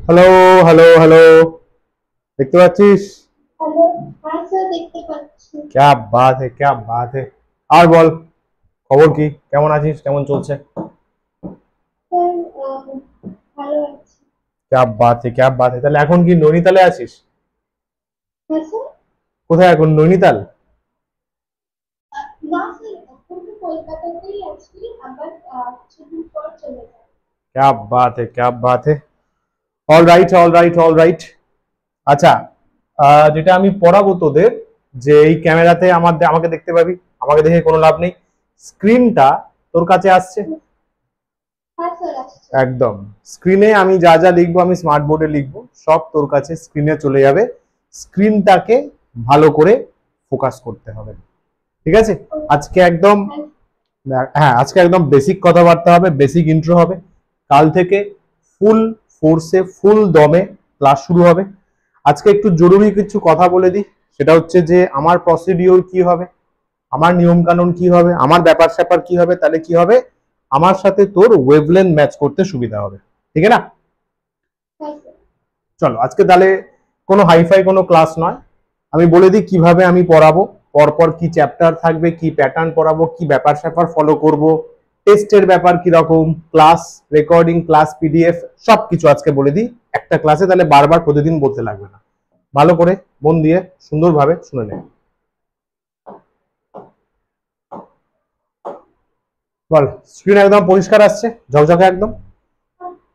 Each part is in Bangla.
Hello, hello, hello. দেখতে পাচ্ছিস? হ্যালো, হ্যাঁ স্যার দেখতে পাচ্ছি। क्या बात है, क्या बात है। আর বল, খবর কি? কেমন আছিস? কেমন চলছে? স্যার ভালো আছি। क्या बात है, क्या बात है। তাহলে এখন কি নৈনিতালে আছিস? হ্যাঁ স্যার। কোথায় এখন, নৈনিতাল? না স্যার, এখন তো কলকাতাতেই আছি, আবার কিছুদিন পর চলে যাব। क्या बात है, क्या बात है। All right, all right, all right. আচ্ছা, যেটা আমি পড়াবো তোদের, যে এই ক্যামেরাতে আমাকে দেখতে পাবি, আমাকে দেখে কোনো লাভ নেই। স্ক্রিনটা তোর কাছে আসছে? হ্যাঁ স্যার আসছে। একদম। স্ক্রিনে আমি যা যা লিখবো, আমি স্মার্ট বোর্ডে লিখবো, সব তোর কাছে স্ক্রিনে চলে যাবে। স্ক্রিনটাকে ভালো করে ফোকাস করতে হবে, ঠিক আছে? আজকে একদম, হ্যাঁ হ্যাঁ, আজকে একদম বেসিক কথাবার্তা হবে, বেসিক ইন্ট্রো হবে। কাল থেকে ফুল ফোর্সে, ফুল দমে ক্লাস শুরু হবে। আজকে একটু জরুরি কিছু কথা বলে দিই, সেটা হচ্ছে যে আমার প্রসিডিওর কি হবে, আমার নিয়ম কানুন কি হবে, আমার ব্যাপার স্যাপার কি হবে। তাহলে কি হবে, আমার সাথে তোর ওয়েভলেন্থ ম্যাচ করতে সুবিধা হবে, ঠিক আছে না? হ্যাঁ স্যার। চলো আজকে তাহলে কোনো হাইফাই কোনো ক্লাস নয়। আমি বলে দিই কিভাবে আমি পড়াবো, পরপর কি চ্যাপ্টার থাকবে, কি প্যাটার্ন পড়াবো, কি ব্যাপার স্যাপার ফলো করব, টেস্টের ব্যাপার কি রকম, ক্লাস রেকর্ডিং, ক্লাস পিডিএফ, সবকিছু আজকে বলে দিই একটা ক্লাসে। তাহলে বারবার প্রতিদিন বলতে লাগবে না। ভালো করে মন দিয়ে সুন্দরভাবে শুনে নে। বল, স্ক্রিন একদম পরিষ্কার আসছে, ঝকঝকে একদম?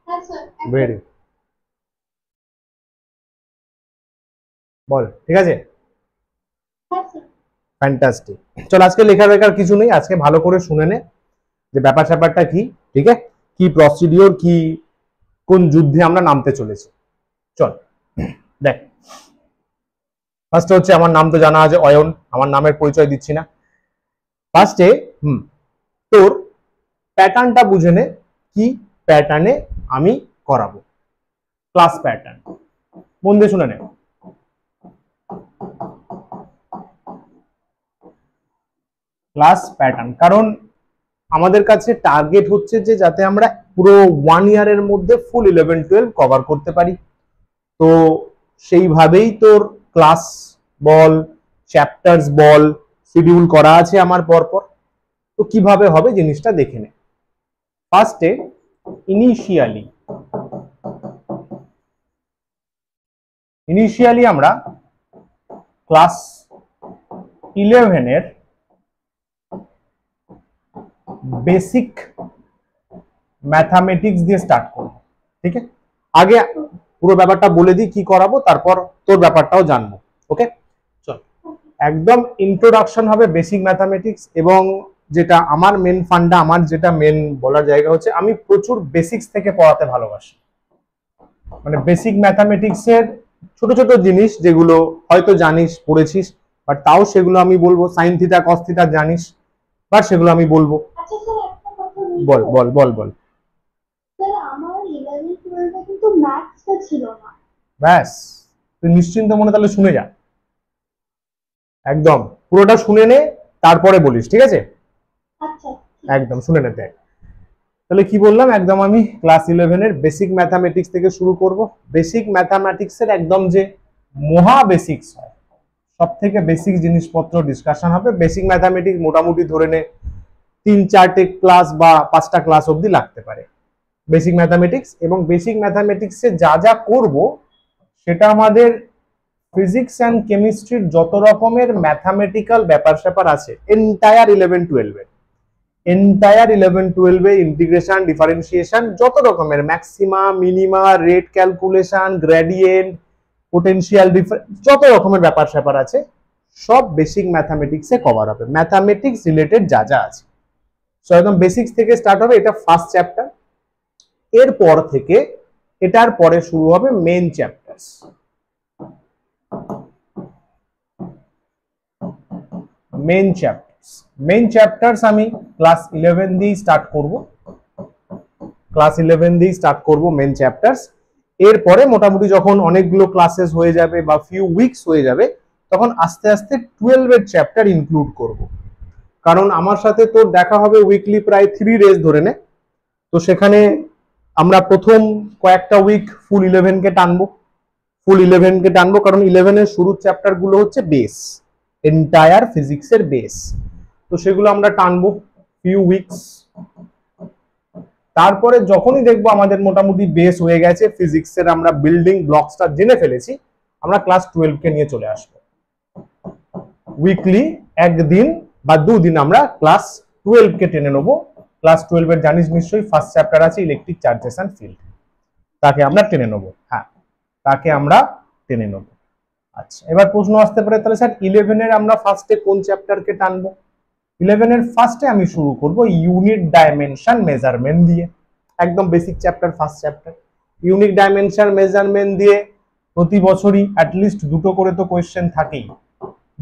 হ্যাঁ স্যার একদম। ভেরি, বল ঠিক আছে। হ্যাঁ স্যার। ফ্যান্টাস্টিক। চল, আজকে লেখা লেখার কিছু নেই, আজকে ভালো করে শুনে নে যে ব্যাপার স্যাপারটা কি, ঠিক আছে? কি প্রসিডিওর, কি কোন যুদ্ধে আমরা নামতে চলেছি। চল দেখ, ফার্স্টে হচ্ছে আমার নাম তো জানা আছে, অয়ন। আমার নামের পরিচয় দিচ্ছি না। ফার্স্টে তোর প্যাটার্নটা বুঝে নে, কি প্যাটার্নে আমি করাবো। ক্লাস প্যাটার্ন মন দিয়ে শুনে নে। ক্লাস প্যাটার্ন, কারণ আমাদের কাছে টার্গেট হচ্ছে যে যাতে আমরা পুরো 1 ইয়ারের মধ্যে ফুল 11-12 কভার করতে পারি। তো সেইভাবেই তোর ক্লাস বল, চ্যাপ্টার্স বল, শিডিউল করা আছে আমার পরপর। তো কিভাবে হবে জিনিসটা দেখে নে। ফার্স্টে ইনিশিয়ালি ইনিশিয়ালি আমরা ক্লাস 11-এর বেসিক ম্যাথামেটিক্স দিয়ে স্টার্ট করব, ঠিক আছে? আগে পুরো ব্যাপারটা বলে দিই কি করাবো, তারপর তোর ব্যাপারটাও জানবো। ওকে, চল। একদম ইন্ট্রোডাকশন হবে বেসিক ম্যাথামেটিক্স। এবং যেটা আমার মেন ফান্ডা, আমার যেটা মেন বলার জায়গা হচ্ছে, আমি প্রচুর বেসিক্স থেকে পড়াতে ভালোবাসি। মানে বেসিক ম্যাথামেটিক্স এর ছোট ছোট জিনিস যেগুলো হয়তো জানিস, পড়েছিস, বাট তাও সেগুলো আমি বলবো। সাইন থিটা, কস থিটা জানিস, বাট সেগুলো আমি বলবো। আচ্ছা স্যার, একটা কথা বলবো? বল বল বল বল। স্যার আমার 11-12 কিন্তু ম্যাথসটা ছিল না। ব্যাস, তুই নিশ্চিন্ত মনে তাহলে শুনে যা, একদম পুরোটা শুনে নে, তারপরে বলিস, ঠিক আছে? আচ্ছা একদম শুনে নে। দেখ তাহলে কি বললাম, একদম আমি ক্লাস 11-এর বেসিক ম্যাথামেটিক্স থেকে শুরু করব। বেসিক ম্যাথামেটিক্সের একদম যে মহা বেসিক্স হয়, সব থেকে বেসিক জিনিসপত্র ডিসকাশন হবে। বেসিক ম্যাথামেটিক্স মোটামুটি ধরে নে 3-4টে ক্লাস বা 5টা ক্লাস অবধি লাগতে পারে বেসিক ম্যাথামেটিক্স। এবং বেসিক ম্যাথামেটিক্সে যা যা করব সেটা আমাদের ফিজিক্স অ্যান্ড কেমিস্ট্রির যত রকমের ম্যাথামেটিক্যাল ব্যাপার স্যাপার আছে এন্টায়ার 11-12-এ ইন্টিগ্রেশন, ডিফারেন্সিয়েশন, যত রকমের maxima, minima, rate calculation, gradient, potential difference, যত রকমের ব্যাপার স্যাপার আছে সব বেসিক ম্যাথামেটিক্সে কভার হবে, ম্যাথামেটিক্স রিলেটেড যা যা আছে। সো একদম বেসিক্স থেকে স্টার্ট হবে, এটা ফার্স্ট চ্যাপ্টার। এরপর থেকে এটার পরে শুরু হবে মেন চ্যাপ্টার্স। মেন চ্যাপ্টার্স আমি ক্লাস 11 দিয়ে স্টার্ট করব। Main chapters. এরপরে মোটামুটি যখন অনেকগুলো ক্লাসেস হয়ে যাবে বা ফিউ উইকস হয়ে যাবে, তখন আস্তে আস্তে 12-এর চ্যাপ্টার ইনক্লুড করব। কারণ আমার সাথে তোর দেখা হবে উইকলি প্রায় 3 ডেজ ধরে নে। তো সেখানে আমরা প্রথম কয়েকটা উইক ফুল 11 কে টানবো, কারণ 11 এর শুরুর চ্যাপ্টার গুলো হচ্ছে বেস, এন্টায়ার ফিজিক্সের বেস। তো সেগুলো আমরা টানবো ফিউ উইকস। তারপরে যখনই দেখবো আমাদের মোটামুটি বেস হয়ে গেছে, ফিজিক্সের আমরা বিল্ডিং ব্লকসটা জেনে ফেলেছি, আমরা ক্লাস 12 কে নিয়ে চলে আসবো। উইকলি একদিন বা দুদিন আমরা ক্লাস 12 কে টেনে নেবো। ক্লাস 12 এর জানিস নিশ্চয়ই ফার্স্ট চ্যাপ্টার আছে ইলেকট্রিক চার্জেস এন্ড ফিল্ড, তাকে আমরা টেনে নেবো। হ্যাঁ, তাকে আমরা টেনে নেবো। আচ্ছা, এবার প্রশ্ন আসতে পারে তাহলে স্যার 11 এর আমরা ফার্স্টে কোন চ্যাপ্টারকে টানবো? 11 এর ফার্স্টে আমি শুরু করব ইউনিট ডাইমেনশন মেজারমেন্ট দিয়ে, একদম basic chapter, first chapter. Unit dimension measurement দিয়ে প্রতি বছরই অ্যাটলিস্ট দুটো করে তো কোয়েশ্চেন থাকেই,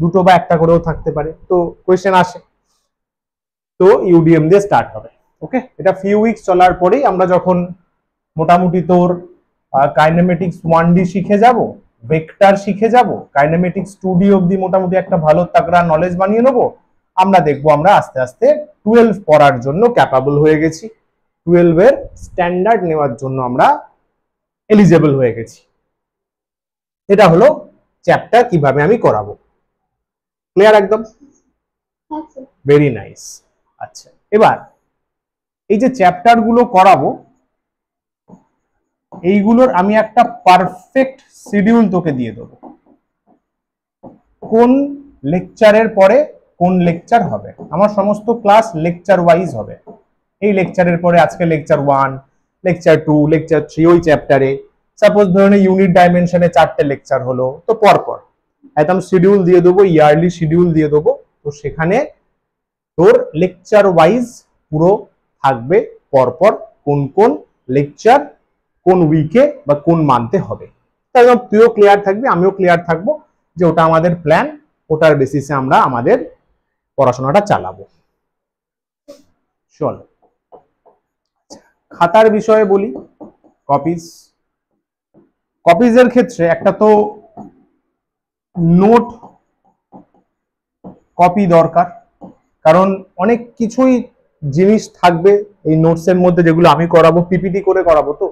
দুটো বা একটা করেও থাকতে পারে, তো কোয়েশ্চেন আসে। তো ইউডিএম দিয়ে স্টার্ট হবে। ওকে, এটা ফিউ উইকস চলার পরেই আমরা যখন মোটামুটি তোর কাইনেমেটিক্স 1D শিখে যাব, ভেক্টর শিখে যাব, কাইনেমেটিক্স 2D অবধি মোটামুটি একটা ভালো তাগড়া নলেজ বানিয়ে নেবো, আমরা দেখবো আমরা আস্তে আস্তে 12 পড়ার জন্য ক্যাপাবল হয়ে গেছি, 12 এর স্ট্যান্ডার্ড নেওয়ার জন্য আমরা এলিজেবল হয়ে গেছি। এটা হলো চ্যাপ্টার কিভাবে আমি করাবো। ক্লিয়ার একদম? Very nice. আচ্ছা, এবার এই যে চ্যাপ্টার গুলো করাবো, এইগুলোর আমি একটা পারফেক্ট শিডিউল তোকে দিয়ে দেবো, কোন লেকচারের পরে কোন লেকচার হবে। আমার সমস্ত ক্লাস লেকচার ওয়াইজ হবে। এই লেকচারের পরে আজকে লেকচার 1, লেকচার 2, লেকচার 3 ওই চ্যাপ্টারে। সাপোজ ধরুন ইউনিট ডাইমেনশনে 4টে লেকচার হলো, তো পরপর একদম শিডিউল দিয়ে দেবো, ইয়ারলি শিডিউল দিয়ে দেবো। তো সেখানে তোর লেকচার ওয়াইজ পুরো থাকবে পরপর কোন কোন লেকচার কোন উইকে বা কোন মান্থে হবে। একদম তুইও ক্লিয়ার থাকবি, আমিও ক্লিয়ার থাকবো যে ওটা আমাদের প্ল্যান, ওটার বেসিসে আমরা আমাদের পড়াশোনাটা চালাবো। চল খাতার বিষয়ে বলি। কপিজের ক্ষেত্রে একটা তো নোট কপি দরকার, কারণ অনেক কিছুই জিনিস থাকবে এই নোটসের মধ্যে যেগুলো আমি করাবো, পিপিটি করে করাবো, তো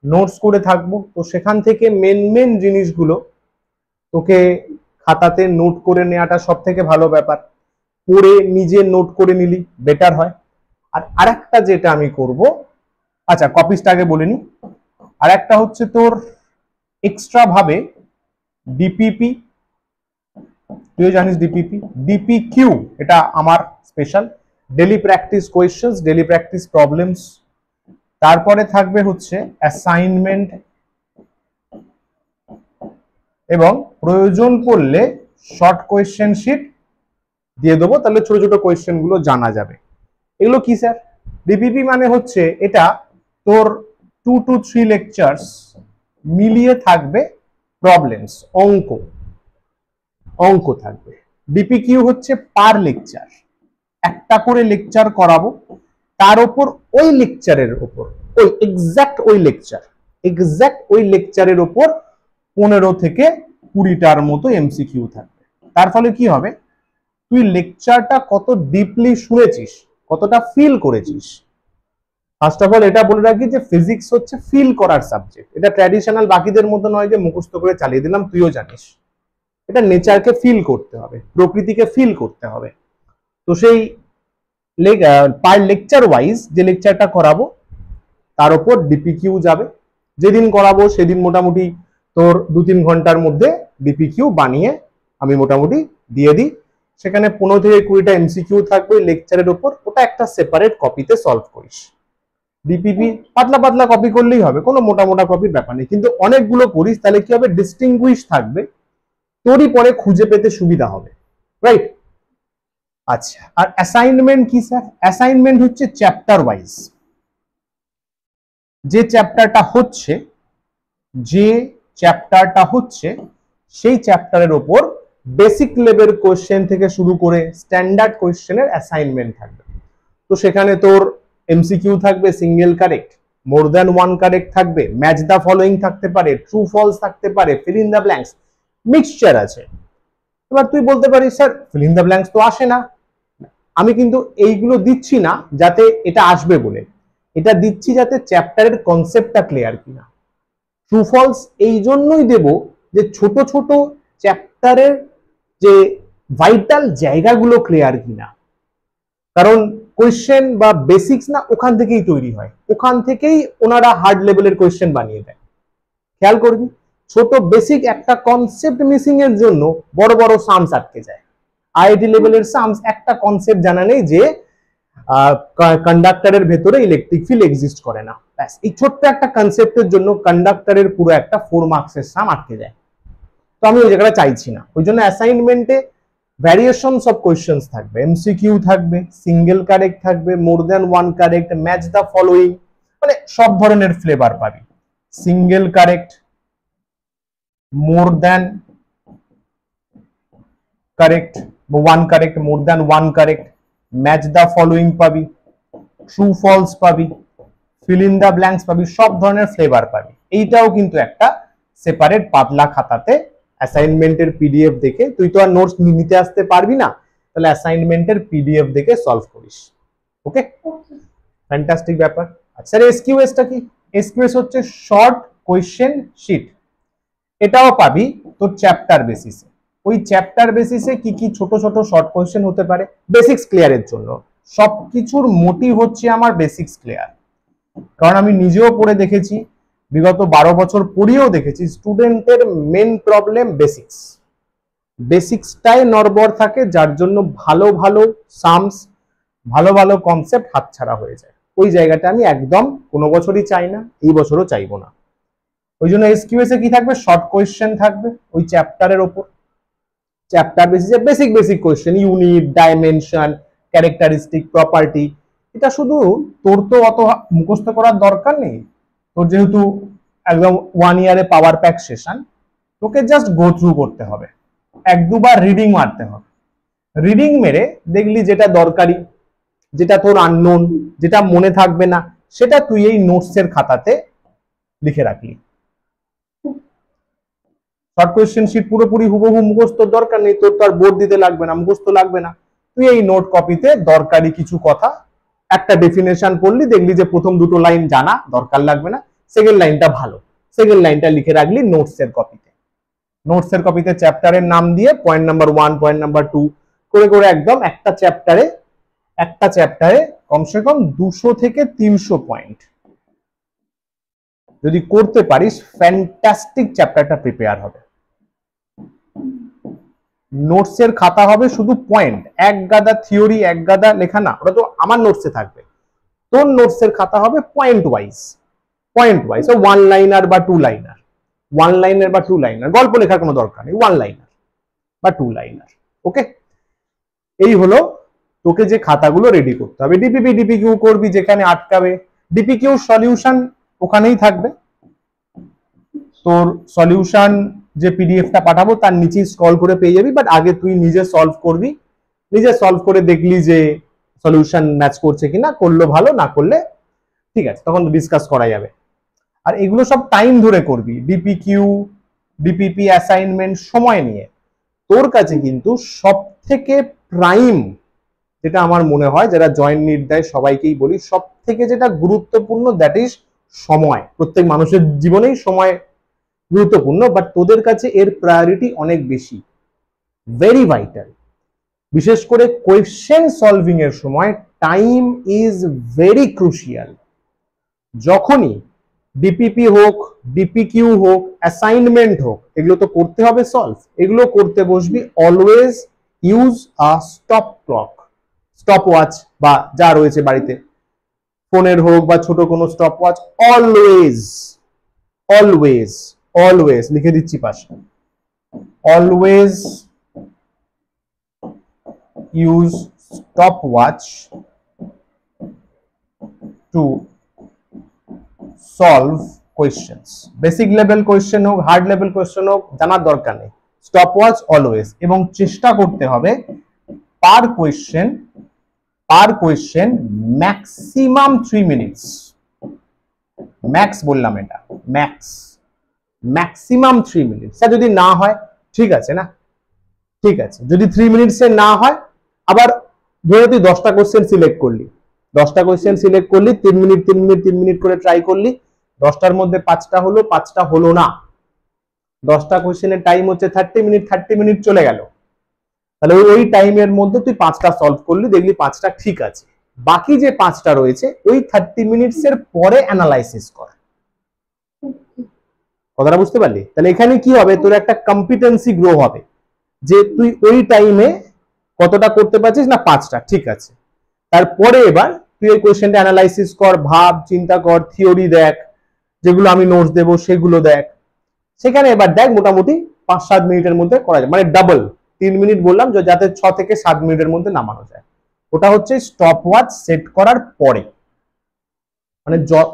নোটস করে থাকবো। তো সেখান থেকে মেন জিনিসগুলো তোকে খাতাতে নোট করে নেওয়াটা সব থেকে ভালো ব্যাপার, পড়ে নিজে নোট করে নিলি বেটার হয়। আর আরেকটা যেটা আমি করব, আচ্ছা কপিসটা আগে বলে নি, আর একটা হচ্ছে তোর এক্সট্রা ভাবে ডিপিপি, তুই জানিস ডিপিপি, ডিপিকিউ এটা আমার special, daily practice questions, daily practice problems. তারপরে থাকবে হচ্ছে অ্যাসাইনমেন্ট, এবং প্রয়োজন পড়লে শর্ট কোয়েশ্চেন শিট দিয়ে দেবো, তাহলে ছোট ছোট কোয়েশ্চেন গুলো জানা যাবে। এগুলো কি স্যার? ডিপিপি মানে হচ্ছে এটা তোর 2 to 3 লেকচার্স মিলিয়ে থাকবে প্রবলেমস, অঙ্ক থাকবে। ডিপিকিউ হচ্ছে পার লেকচার, একটা করে লেকচার করাবো, তার উপর ওই লেকচারের উপর ওই এক্সাক্ট ওই লেকচারের উপর 15 থেকে 20টার মতো এমসিকিউ থাকবে। তার ফলে কি হবে, তুই লেকচারটা কত ডিপলি শুনেছিস, কতটা ফিল করেছিস। ফার্স্ট অফ অল এটা বলে রাখি যে ফিজিক্স হচ্ছে ফিল করার সাবজেক্ট, এটা ট্র্যাডিশনাল বাকিদের মতো নয় যে মুখস্থ করে চালিয়ে দিলাম, তুইও জানিস। এটা নেচারকে ফিল করতে হবে, প্রকৃতিকে ফিল করতে হবে। তো সেই পার লেকচার ওয়াইজ যে লেকচারটা করাবো তার উপর ডিপিকিউ যাবে। যেদিন করাবো সেদিন মোটামুটি তোর 2-3 ঘন্টার মধ্যে ডিপিকিউ বানিয়ে আমি মোটামুটি দিয়ে দিই। সেখানে 15 থেকে 20টা এমসিকিউ থাকবে লেকচারের উপর, ওটা একটা সেপারেট কপিতে সলভ করিস। ডিপিপি পাতলা পাতলা কপি করলেই হবে, কোনো মোটা মোটা কপির ব্যাপার নেই, কিন্তু অনেকগুলো করিস তাহলে কি হবে, ডিস্টিংগুইশ থাকবে, তোরই পরে খুঁজে পেতে সুবিধা হবে, রাইট? আচ্ছা, আর অ্যাসাইনমেন্ট কি স্যার? অ্যাসাইনমেন্ট হচ্ছে চ্যাপ্টার ওয়াইজ, যে চ্যাপ্টারটা হচ্ছে সেই চ্যাপ্টারের উপর বেসিক লেভেল কোশ্চেন থেকে শুরু করে স্ট্যান্ডার্ড কোশ্চেনের অ্যাসাইনমেন্ট থাকবে। তো সেখানে তোর এমসিকিউ থাকবে single correct, more than one correct থাকবে, ম্যাচ দ্য ফলোইং থাকতে পারে, ট্রু ফলস থাকতে পারে, fill in the blanks, mixture আছে। এবার তুই বলতে পারিস sir fill in the blanks তো আসে না। আমি কিন্তু এইগুলো দিচ্ছি না যাতে এটা আসবে বলে, এটা দিচ্ছি যাতে চ্যাপ্টারের কনসেপ্টটা ক্লিয়ার কিনা। ট্রু ফলস এই জন্যই দেব যে ছোট ছোট চ্যাপ্টারের যে ভাইটাল জায়গাগুলো ক্লিয়ার কিনা, কারণ কোয়েশ্চেন বা বেসিক্স না ওখান থেকেই তৈরি হয়, ওখান থেকেই ওনারা হার্ড লেভেলের কোয়েশ্চেন বানিয়ে দেয়। খেয়াল করবি, ছোট বেসিক একটা কনসেপ্ট মিসিং এর জন্য বড় বড় সামস আটকে যায়। আইআইটি লেভেলের সামস একটা কনসেপ্ট জানা নেই যে কন্ডাক্টরের ভেতরে ইলেকট্রিক ফিল্ড এক্সিস্ট করে না, ব্যাস এই ছোট্ট একটা কনসেপ্টের জন্য কন্ডাক্টরের পুরো একটা 4 মার্কসের সাম আটকে যায়। তো আমি ওই জায়গাটা চাইছি না, ওই জন্য অ্যাসাইনমেন্টে ভ্যারিয়েশনস অফ কোয়েশ্চেন্স থাকবে, এমসিকিউ থাকবে, সিঙ্গেল কারেক্ট থাকবে, more than one correct, match the following, মানে সব ধরনের ফ্লেভার পাবি। Single correct, more than correct, one correct, more than one correct, match the following পাবি, ট্রু ফলস পাবি, ফিল ইন দ্য ব্ল্যাঙ্কস পাবি, সব ধরনের ফ্লেভার পাবি। এইটাও কিন্তু একটা সেপারেট পাতলা খাতাতে অ্যাসাইনমেন্টের পিডিএফ দেখে, তুই তো আর নোটস নিতে আসতে পারবি না, তাহলে অ্যাসাইনমেন্টের পিডিএফ দেখে সলভ করিস। ওকে, ফ্যান্টাস্টিক ব্যাপার। আচ্ছা এসকিউএসটা কি? এসকিউএস হচ্ছে শর্ট কোয়েশ্চেন শিট, এটাও পাবি তোর চ্যাপ্টার বেসিসে। ওই চ্যাপ্টার বেসিসে কি কি ছোট ছোট শর্ট কোয়েশ্চেন হতে পারে বেসিক্স ক্লিয়ারের জন্য। সবকিছুর মোটিভ হচ্ছে আমার বেসিক্স ক্লিয়ার, কারণ আমি নিজেও পড়ে দেখেছি, বিগত 12 বছর পড়িয়েও দেখেছি, স্টুডেন্টের মেন প্রবলেম বেসিক্স। বেসিক্সটাই নড়বড় থাকে, যার জন্য ভালো ভালো সামস, ভালো ভালো কনসেপ্ট হাতছাড়া হয়ে যায়। ওই জায়গাটা আমি একদম কোনো বছরই চাই না, এই বছরও চাইবো না। ওই জন্য এসকিউএস এ কি থাকবে? শর্ট কোয়েশ্চেন থাকবে ওই চ্যাপ্টারের ওপর, চ্যাপ্টার বেসিসে basic basic question, unit, dimension, characteristic, property. এটা শুধু তোর তো অত মুখস্থ করার দরকার নেই, তোর যেহেতু একদম 1 ইয়ারে পাওয়ার প্যাক সেশন, তোকে জাস্ট গো থ্রু করতে হবে, 1-2 বার রিডিং মারতে হবে। রিডিং মেরে দেখলি যেটা দরকারি, যেটা তোর আননোন, যেটা মনে থাকবে না, সেটা তুই এই নোটসের খাতাতে লিখে রাখলি। শর্ট কোয়েশ্চেন শিট পুরোপুরি হুবহু মুখস্থ দরকার নেই, তোর তো আর বোর্ড দিতে লাগবে না, মুখস্থ লাগবে না। তুই এই নোট কপিতে দরকারি কিছু কথা, একটা ডেফিনেশন পড়লি, দেখলি যে প্রথম 2টো লাইন জানা দরকার লাগবে না, সেকেন্ড লাইনটা ভালো, সেকেন্ড লাইনটা লিখে রাখলি নোটসের কপিতে। নোটসের কপিতে চ্যাপ্টারের নাম দিয়ে পয়েন্ট নাম্বার 1, পয়েন্ট নাম্বার 2 করে করে একদম একটা চ্যাপ্টারে কমসে কম 200 থেকে 300 পয়েন্ট যদি করতে পারিস, ফ্যান্টাস্টিক চ্যাপ্টারটা প্রিপেয়ার হবে। নোটসের খাতা হবে শুধু পয়েন্ট, এক গাদা থিওরি, এক গাদা লেখা না, ওটা তো আমার নোটসে থাকবে। তোর নোটসের খাতা হবে পয়েন্ট ওয়াইজ, ও 1 লাইনার বা 2 লাইনার, 1 লাইনার বা 2 লাইনার, গল্প লেখার কোনো দরকার নেই, 1 লাইনার বা 2 লাইনার। ওকে, এই হলো তোকে যে খাতাগুলো রেডি করতে হবে। ডিপিকিউ করবি, যেখানে আটকাবে ডিপিকিউ সলিউশন ওখানেই থাকবে। তোর সলিউশন যে পিডিএফটা পাঠাবো তার নিচে স্ক্রল করে পেয়ে যাবি, বাট আগে তুই নিজে সলভ করবি, নিজে সলভ করে দেখলি যে সলিউশন ম্যাচ করছে কিনা, করলো ভালো, না করলে ঠিক আছে, তখন ডিসকাস করা যাবে। আর এগুলো সব টাইম ধরে করবি, ডিপিকিউ, ডিপিপি, অ্যাসাইনমেন্ট সময় নিয়ে। তোর কাছে কিন্তু সব থেকে প্রাইম, যেটা আমার মনে হয়, যারা জয়েন্ট নিট দেয় সবাইকেই বলি, সব থেকে যেটা গুরুত্বপূর্ণ, দ্যাট ইজ সময়। প্রত্যেক মানুষের জীবনেই সময় গুরুত্বপূর্ণ, বাট তোদের কাছে এর প্রায়োরিটি অনেক বেশি, ভেরি ভাইটাল। বিশেষ করে কোয়েশ্চেন সলভিং এর সময় টাইম ইজ ভেরি ক্রুশিয়াল। যখনই ডিপিপি হোক, ডিপিকিউ হোক, অ্যাসাইনমেন্ট হোক, এগুলো তো করতে হবে সলভ, এগুলো করতে বসবি, always use a stop clock, stop watch বা যা রয়েছে বাড়িতে, ফোনের হোক বা ছোট কোনো stop watch, always always always লিখে দিচ্ছি পাশে, always use stop watch to solve questions. Basic level question হোক, হার্ড লেভেল কোয়েশ্চেন হোক, জানার দরকার নেই, স্টপ ওয়াচ অলওয়েজ। এবং চেষ্টা করতে হবে পার কোয়েশ্চেন ম্যাক্সিমাম 3 মিনিটস, ম্যাক্স বললাম, এটা ম্যাক্সিমাম 3 মিনিটস। যদি না হয় ঠিক আছে না, ঠিক আছে, যদি 3 মিনিটসে না হয়, আবার ধরে তুই 10টা কোয়েশ্চেন সিলেক্ট করলি, 10টা কোয়েশ্চেন সিলেক্ট করলি, 3 মিনিট 3 মিনিট 3 মিনিট করে ট্রাই করলি, 10টার মধ্যে 5টা হলো, 5টা হলো না, 10টা কোয়েশ্চেনের টাইম হচ্ছে 30 মিনিট, 30 মিনিট চলে গেল, তাহলে ওই টাইমের মধ্যে তুই 5টা সলভ করলি, দেখলি 5টা ঠিক আছে, বাকি যে 5টা রয়েছে ওই 30 মিনিটস এর পরে অ্যানালাইসিস কর। কথাটা বুঝতে পারলি? তাহলে এখানে কি হবে, তোর একটা কম্পিটেন্সি গ্রো হবে যে তুই ওই টাইমে কতটা করতে পারছিস, না 5টা ঠিক আছে, তারপরে এবার তুই এই কোয়েশ্চেনটা অ্যানালাইসিস কর, ভাব, চিন্তা কর, থিওরি দেখ, যেগুলো আমি নোটস দেবো সেগুলো দেখ, সেখানে এবার দেখ মোটামুটি 5-7 মিনিটের মধ্যে করা যায়, মানে ডাবল 3 মিনিট বললাম, যাতে 6 থেকে 7 মিনিটের মধ্যে নামানো যায়। ওটা হচ্ছে স্টপ ওয়াচ সেট করার পরে।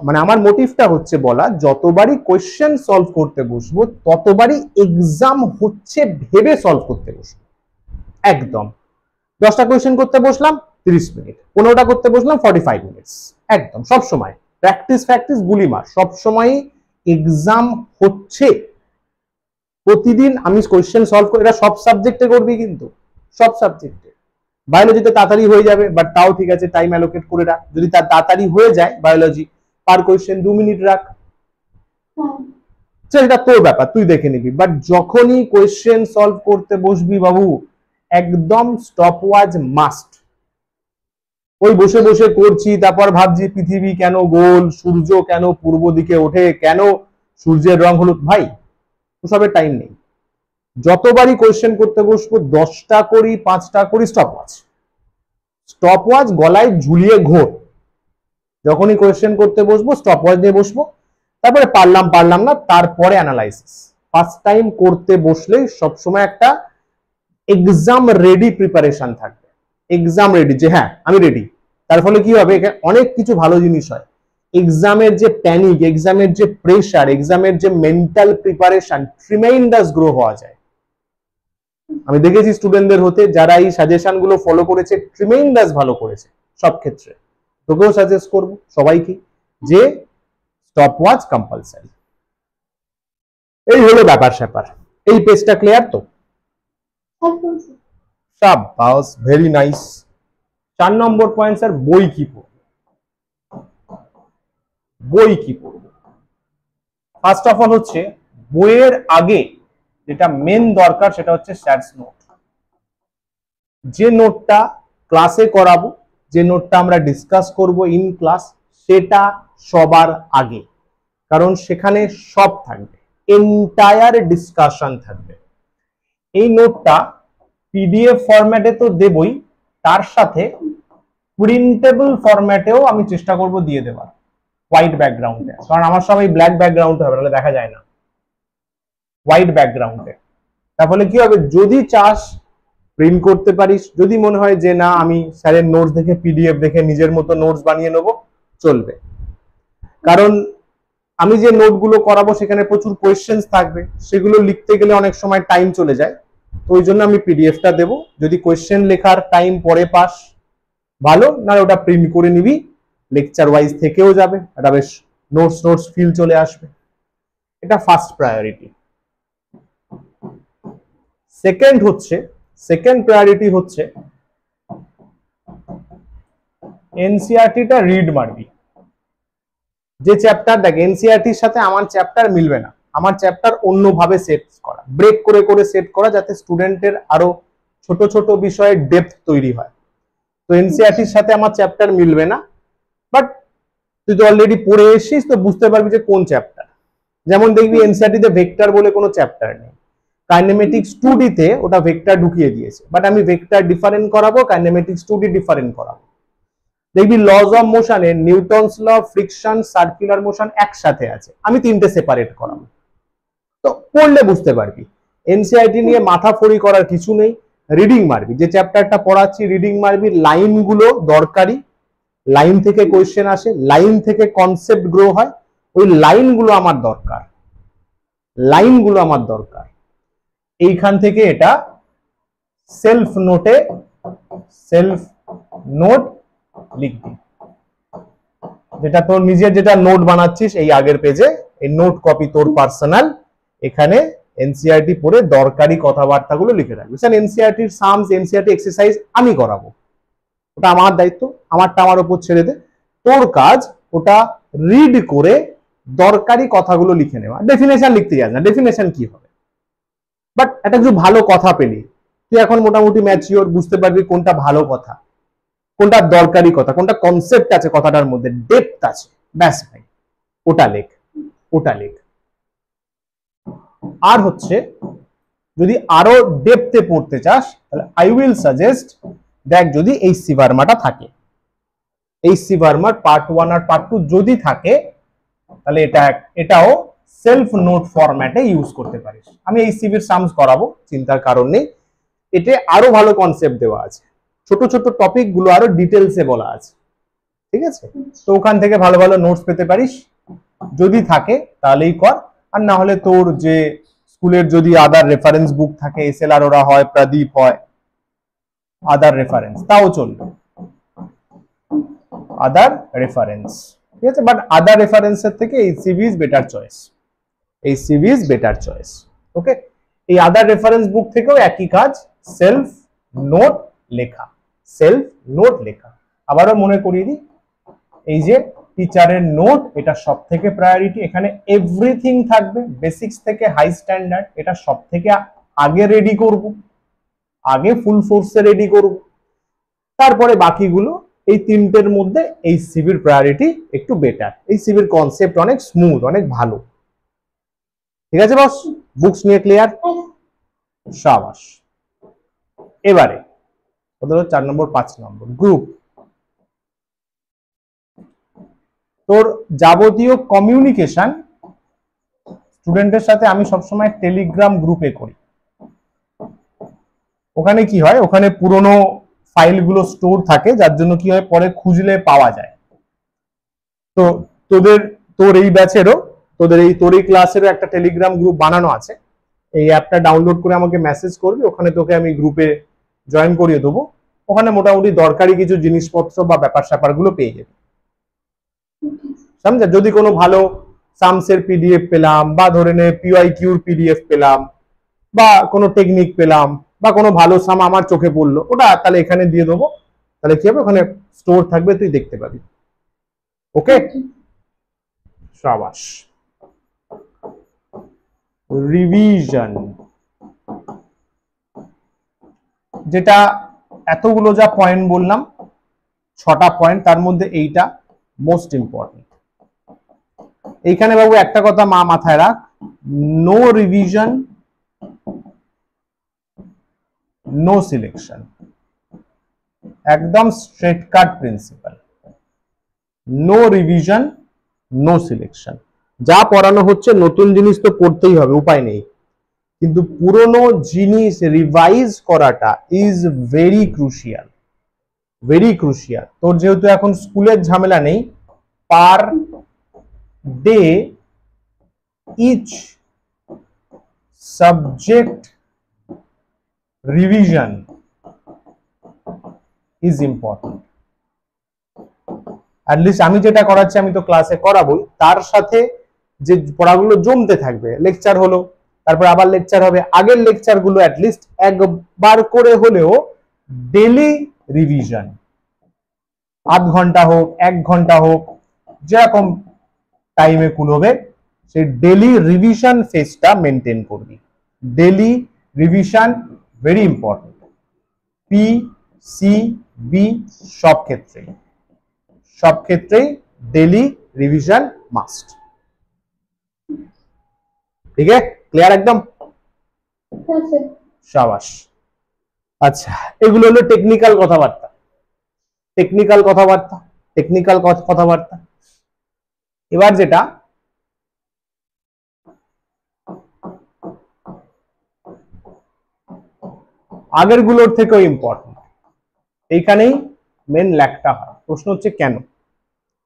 মানে আমার মোটিভটা হচ্ছে বলা, যতবারই কোয়েশ্চেন সলভ করতে বসবো ততবারই এক্সাম হচ্ছে ভেবে সলভ করতে বসবো। একদম 10টা কোয়েশ্চেন করতে বসলাম 30 মিনিট, 15টা করতে বসলাম 45 মিনিটস, একদম সব সময় প্র্যাকটিস গুলি মার, সব সময় এক্সাম হচ্ছে। প্রতিদিন আমি কোয়েশ্চেন সলভ করে, এটা সব সাবজেক্টে করবি, কিন্তু সব সাবজেক্টে। বায়োলজিতে তাড়াতাড়ি হয়ে যাবে, বাট তাও ঠিক আছে, টাইম অ্যালোকেট করে রাখ, যদি তার তাড়াতাড়ি হয়ে যায় বায়োলজি, পার কোয়েশ্চেন 2 মিনিট রাখ, সেটা তোর ব্যাপার, তুই দেখে নিবি। বাট যখনই কোয়েশ্চেন সলভ করতে বসবি বাবু, একদম স্টপ ওয়াচ মাস্ট। ওই বসে বসে করছি, তারপর ভাবছি পৃথিবী কেন গোল, সূর্য কেন পূর্ব দিকে ওঠে, কেন সূর্যের রং হলুদ, ভাই ওসবের টাইম নেই। যতবারই কোয়েশ্চেন করতে বসবো 10টা করি 5টা করি স্টপ ওয়াচ গলায় ঝুলিয়ে ঘোর। যখনই কোয়েশ্চেন করতে বসবো স্টপ ওয়াচ দিয়ে বসবো, তারপরে পারলাম না, তারপরে অ্যানালাইসিস। ফার্স্ট টাইম করতে বসলে সবসময় একটা এক্সাম রেডি প্রিপারেশন থাকবে, এক্সাম রেডি, যে হ্যাঁ আমি রেডি। তার ফলে কি হবে, অনেক কিছু ভালো জিনিস হয়। এক্সামের যে প্যানিক, এক্সামের যে প্রেশার, এক্সামের যে মেন্টাল প্রিপারেশন, ট্রিমেন্ডাস গ্রো হওয়া যায়। আমি দেখেছি স্টুডেন্টদের হতে, যারা এই সাজেশন গুলো ফলো করেছে ট্রিমেন্ডাস ভালো করেছে সব ক্ষেত্রে। তোকেও সাজেস্ট করবো সবাইকে যে স্টপ ওয়াচ কম্পালসারি। এই হলো ব্যাপার স্যাপার। এই পেজটা ক্লিয়ার তো? শাবাশ, ভেরি নাইস। 4 নম্বর পয়েন্ট স্যার, বই কি পড়বো? বই কি পড়বো? ফার্স্ট অফ অল হচ্ছে বইয়ের আগে যেটা মেন দরকার সেটা হচ্ছে স্যাটস নোট। যে নোটটা ক্লাসে করাবো, যে নোটটা আমরা ডিসকাস করব ইন ক্লাস, সেটা সবার আগে, কারণ সেখানে সব থাকবে, এন্টায়ার ডিসকাশন থাকবে। এই নোটটা পিডিএফ ফরম্যাটে তো দেবই, তার সাথে প্রিন্টেবল ফরম্যাটেও আমি চেষ্টা করব দিয়ে দেওয়ার, হোয়াইট ব্যাকগ্রাউন্ডে, কারণ আমার সবাই ব্ল্যাক ব্যাকগ্রাউন্ডে হবে, নাহলে দেখা যায় না, হোয়াইট ব্যাকগ্রাউন্ডে। তাহলে কি হবে, যদি চাস প্রিন্ট করতে পারিস, যদি মনে হয় যে না আমি স্যারের নোটস দেখে পিডিএফ দেখে নিজের মতো নোটস বানিয়ে নেবো, চলবে। কারণ আমি যে নোটগুলো করাবো সেখানে প্রচুর কোয়েশ্চেন্স থাকবে, সেগুলো লিখতে গেলে অনেক সময় টাইম চলে যায়, তো ওই জন্য আমি পিডিএফটা দেবো। যদি কোয়েশ্চেন লেখার টাইম পরে পাস ভালো, না ওটা প্রিন্ট করে নিবি, লেকচার ওয়াইজ থেকেও যাবে, এটা বেশ নোটস ফিল চলে আসবে। এটা ফার্স্ট প্রায়োরিটি। সেকেন্ড প্রায়োরিটি হচ্ছে এনসিইআরটিটা রিড মারবি। যে চ্যাপ্টার, দেখ এনসিইআরটির সাথে আমার চ্যাপ্টার মিলবে না, আমার চ্যাপ্টার অন্যভাবে সেট করা, ব্রেক করে করে সেট করা, যাতে স্টুডেন্টের আরো ছোট ছোট বিষয়ে ডেপথ তৈরি হয়। তো এনসিইআরটির সাথে আমার চ্যাপ্টার মিলবে না, বাট তুই তো অলরেডি পড়ে এসেছিস, তো বুঝতে পারবি যে কোন চ্যাপ্টার। যেমন দেখবি এনসিইআরটিতে ভেক্টর বলে কোনো চ্যাপ্টার নেই, কাইনেমেটিক্স 2D তে ওটা ভেক্টর ঢুকিয়ে দিয়েছে, বাট আমি ভেক্টর ডিফারেন্ট করাবো, কাইনেমেটিক্স 2D ডিফারেন্ট করাবো। দেখবি লজ অফ মোশনে Newton's law, friction, circular motion একসাথে আছে, আমি 3টে সেপারেট করাবো। তো পড়লে বুঝতে পারবি। এনসিইআরটি নিয়ে মাথা ফড়ি করার কিছু নেই, রিডিং মারবি, যে চ্যাপ্টারটা পড়াচ্ছি রিডিং মারবি, লাইনগুলো দরকারি, লাইন থেকে কোয়েশ্চেন আসে, লাইন থেকে কনসেপ্ট গ্রো হয়, ওই লাইনগুলো আমার দরকার। এইখান থেকে এটা সেলফ নোট লিখবি, যেটা তোর নিজের যেটা নোট বানাচ্ছিস এই আগের পেজে, এই নোট কপি তোর পার্সোনাল, এখানে এনসিইআরটি পড়ে দরকারি কথাবার্তাগুলো লিখে রাখবি। স্যার এনসিইআরটির সামস, এনসিইআরটি এক্সারসাইজ আমি করাবো, ওটা আমার দায়িত্ব, আমারটা আমার উপর ছেড়ে দে। তোর কাজ ওটা রিড করে দরকারি কথাগুলো লিখে নেওয়া। ডেফিনেশন লিখতে যাস না, ডেফিনেশন কি হবে, বাট একটা কিছু ভালো কথা পেলি, তুই এখন মোটামুটি ম্যাচিওর, বুঝতে পারবি কোনটা ভালো কথা, কোনটা দরকারি কথা, কোনটা কনসেপ্ট আছে কথাটার মধ্যে, ডেপথ আছে, ব্যাস ভাই ওটা লেখ, ওটা লেখ। আর হচ্ছে যদি আরো ডেপথে পড়তে চাস তাহলে আই উইল সাজেস্ট, দেখ যদি এই সি ভার্মাটা থাকে, এই সি ভার্মার পার্ট 1 আর পার্ট 2 যদি থাকে তাহলে এটাও সেলফ নোট ফরম্যাটে ইউজ করতে পারিস। আমি এই সিভির সামস করাবো, চিন্তার কারণ নেই। এতে আরো ভালো কনসেপ্ট দেওয়া আছে, ছোট ছোট টপিক গুলো আরো ডিটেলসে বলা আছে, ঠিক আছে? তো ওখান থেকে ভালো ভালো নোটস পেতে পারিস, যদি থাকে তাহলেই কর। আর না হলে তোর যে স্কুলের যদি আদার রেফারেন্স বুক থাকে, এসএলআর ওরা হয়, প্রদীপ হয়, আদার রেফারেন্স তাও চলবে, আদার রেফারেন্স, ঠিক আছে? বাট আদার রেফারেন্সের থেকে এই সিভি ইজ বেটার চয়েস, এই সিভি ইজ বেটার চয়েস। ওকে, এই আদার রেফারেন্স বুক থেকেও একই কাজ, সেলফ নোট লেখা, সেলফ নোট লেখা। আবারও মনে করিয়ে দিই, এই যে টিচারের নোট, এটা সব থেকে প্রায়োরিটি। এখানে এভরিথিং থাকবে, বেসিক্স থেকে হাই স্ট্যান্ডার্ড, এটা সব থেকে আগে রেডি করব, আগে ফুল ফোর্সে রেডি করব, তারপরে বাকিগুলো। এই তিনটের মধ্যে এই সিভির প্রায়োরিটি একটু বেটার, এই সিভির কনসেপ্ট অনেক স্মুথ, অনেক ভালো, ঠিক আছে বস? বুকস নিয়ে ক্লিয়ার? শাবাশ। এবারে ওদের 4 নম্বর 5 নম্বর গ্রুপ। তোর যাবতীয় কমিউনিকেশন স্টুডেন্টের সাথে আমি সবসময় টেলিগ্রাম গ্রুপে করি। ওখানে কি হয়, ওখানে পুরনো ফাইলগুলো স্টোর থাকে, যার জন্য কি হয় পরে খুঁজলে পাওয়া যায়। তো তোর এই ব্যাচেরও, তোর এই ক্লাসেরও একটা টেলিগ্রাম গ্রুপ বানানো আছে। এই অ্যাপটা ডাউনলোড করে আমাকে মেসেজ করবি, ওখানে তোকে আমি গ্রুপে জয়েন করিয়ে দেবো। ওখানে মোটামুটি দরকারি কিছু জিনিসপত্র বা ব্যাপার স্যাপার গুলো পেয়ে যাবে, সমঝা? যদি কোনো ভালো সামসের পিডিএফ পেলাম, বা ধরে নে পিওয়াইকিউর পিডিএফ পেলাম, বা কোনো টেকনিক পেলাম, বা কোনো ভালো সাম আমার চোখে পড়লো, ওটা তাহলে এখানে দিয়ে দেবো। তাহলে কি হবে, ওখানে স্টোর থাকবে, তুই দেখতে পাবি। ওকে, শাবাশ। রিভিশন, যেটা এতগুলো যা পয়েন্ট বললাম, 6টা পয়েন্ট, তার মধ্যে এইটা মোস্ট ইম্পর্টেন্ট। এইখানে বাবু একটা কথা মাথায় রাখ, নো রিভিশন নো সিলেকশন, একদম straight cut principle. No revision no selection. যা পড়ানো হচ্ছে নতুন জিনিস তো পড়তেই হবে, উপায় নেই, কিন্তু পুরনো জিনিস রিভাইজ করাটা is very crucial, very crucial. তোর যেহেতু এখন স্কুলের ঝামেলা নেই, per day each subject revision is important. At least আমি যেটা করাচ্ছি, আমি তো ক্লাসে করাবোই, তার সাথে যে পড়াগুলো জমতে থাকবে, লেকচার হলো, তারপর আবার লেকচার হবে, আগের লেকচার গুলো অ্যাটলিস্ট একবার করে হলেও ডেলি রিভিশন, আধ ঘন্টা হোক, 1 ঘন্টা হোক, যেরকম টাইমে কুলোবে, সেই ডেলি রিভিশন ফেজটা মেনটেন করবি। Daily revision very important, P C B সব ক্ষেত্রেই ডেলি রিভিশন মাস্ট। ঠিক আছে, ক্লিয়ার একদম? শাবাশ। আচ্ছা, এগুলো হলো টেকনিক্যাল কথাবার্তা, টেকনিক্যাল কথাবার্তা, টেকনিক্যাল কথাবার্তা। এবার যেটা আগের গুলোর থেকেও ইম্পর্টেন্ট, এইখানেই মেন ল্যাকটা হয়। প্রশ্ন হচ্ছে কেন,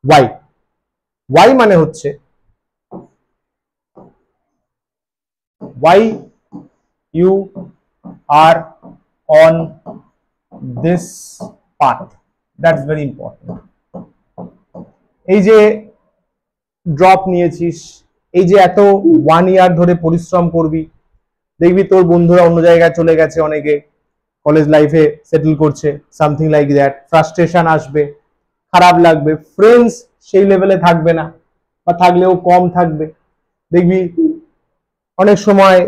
ওয়াই। ওয়াই মানে হচ্ছে why you are on this path, that's very important. এই যে ড্রপ নিয়েছিস, এই যে এত 1 ইয়ার ধরে পরিশ্রম করবি, দেখবি তোর বন্ধুরা অন্য জায়গায় চলে গেছে, অনেকে কলেজ লাইফে সেটেল করছে, সামথিং লাইক দ্যাট। ফ্রাস্ট্রেশন আসবে, খারাপ লাগবে, ফ্রেন্ডস সেই লেভেলে থাকবে না, বা থাকলেও কম থাকবে। দেখবি অনেক সময়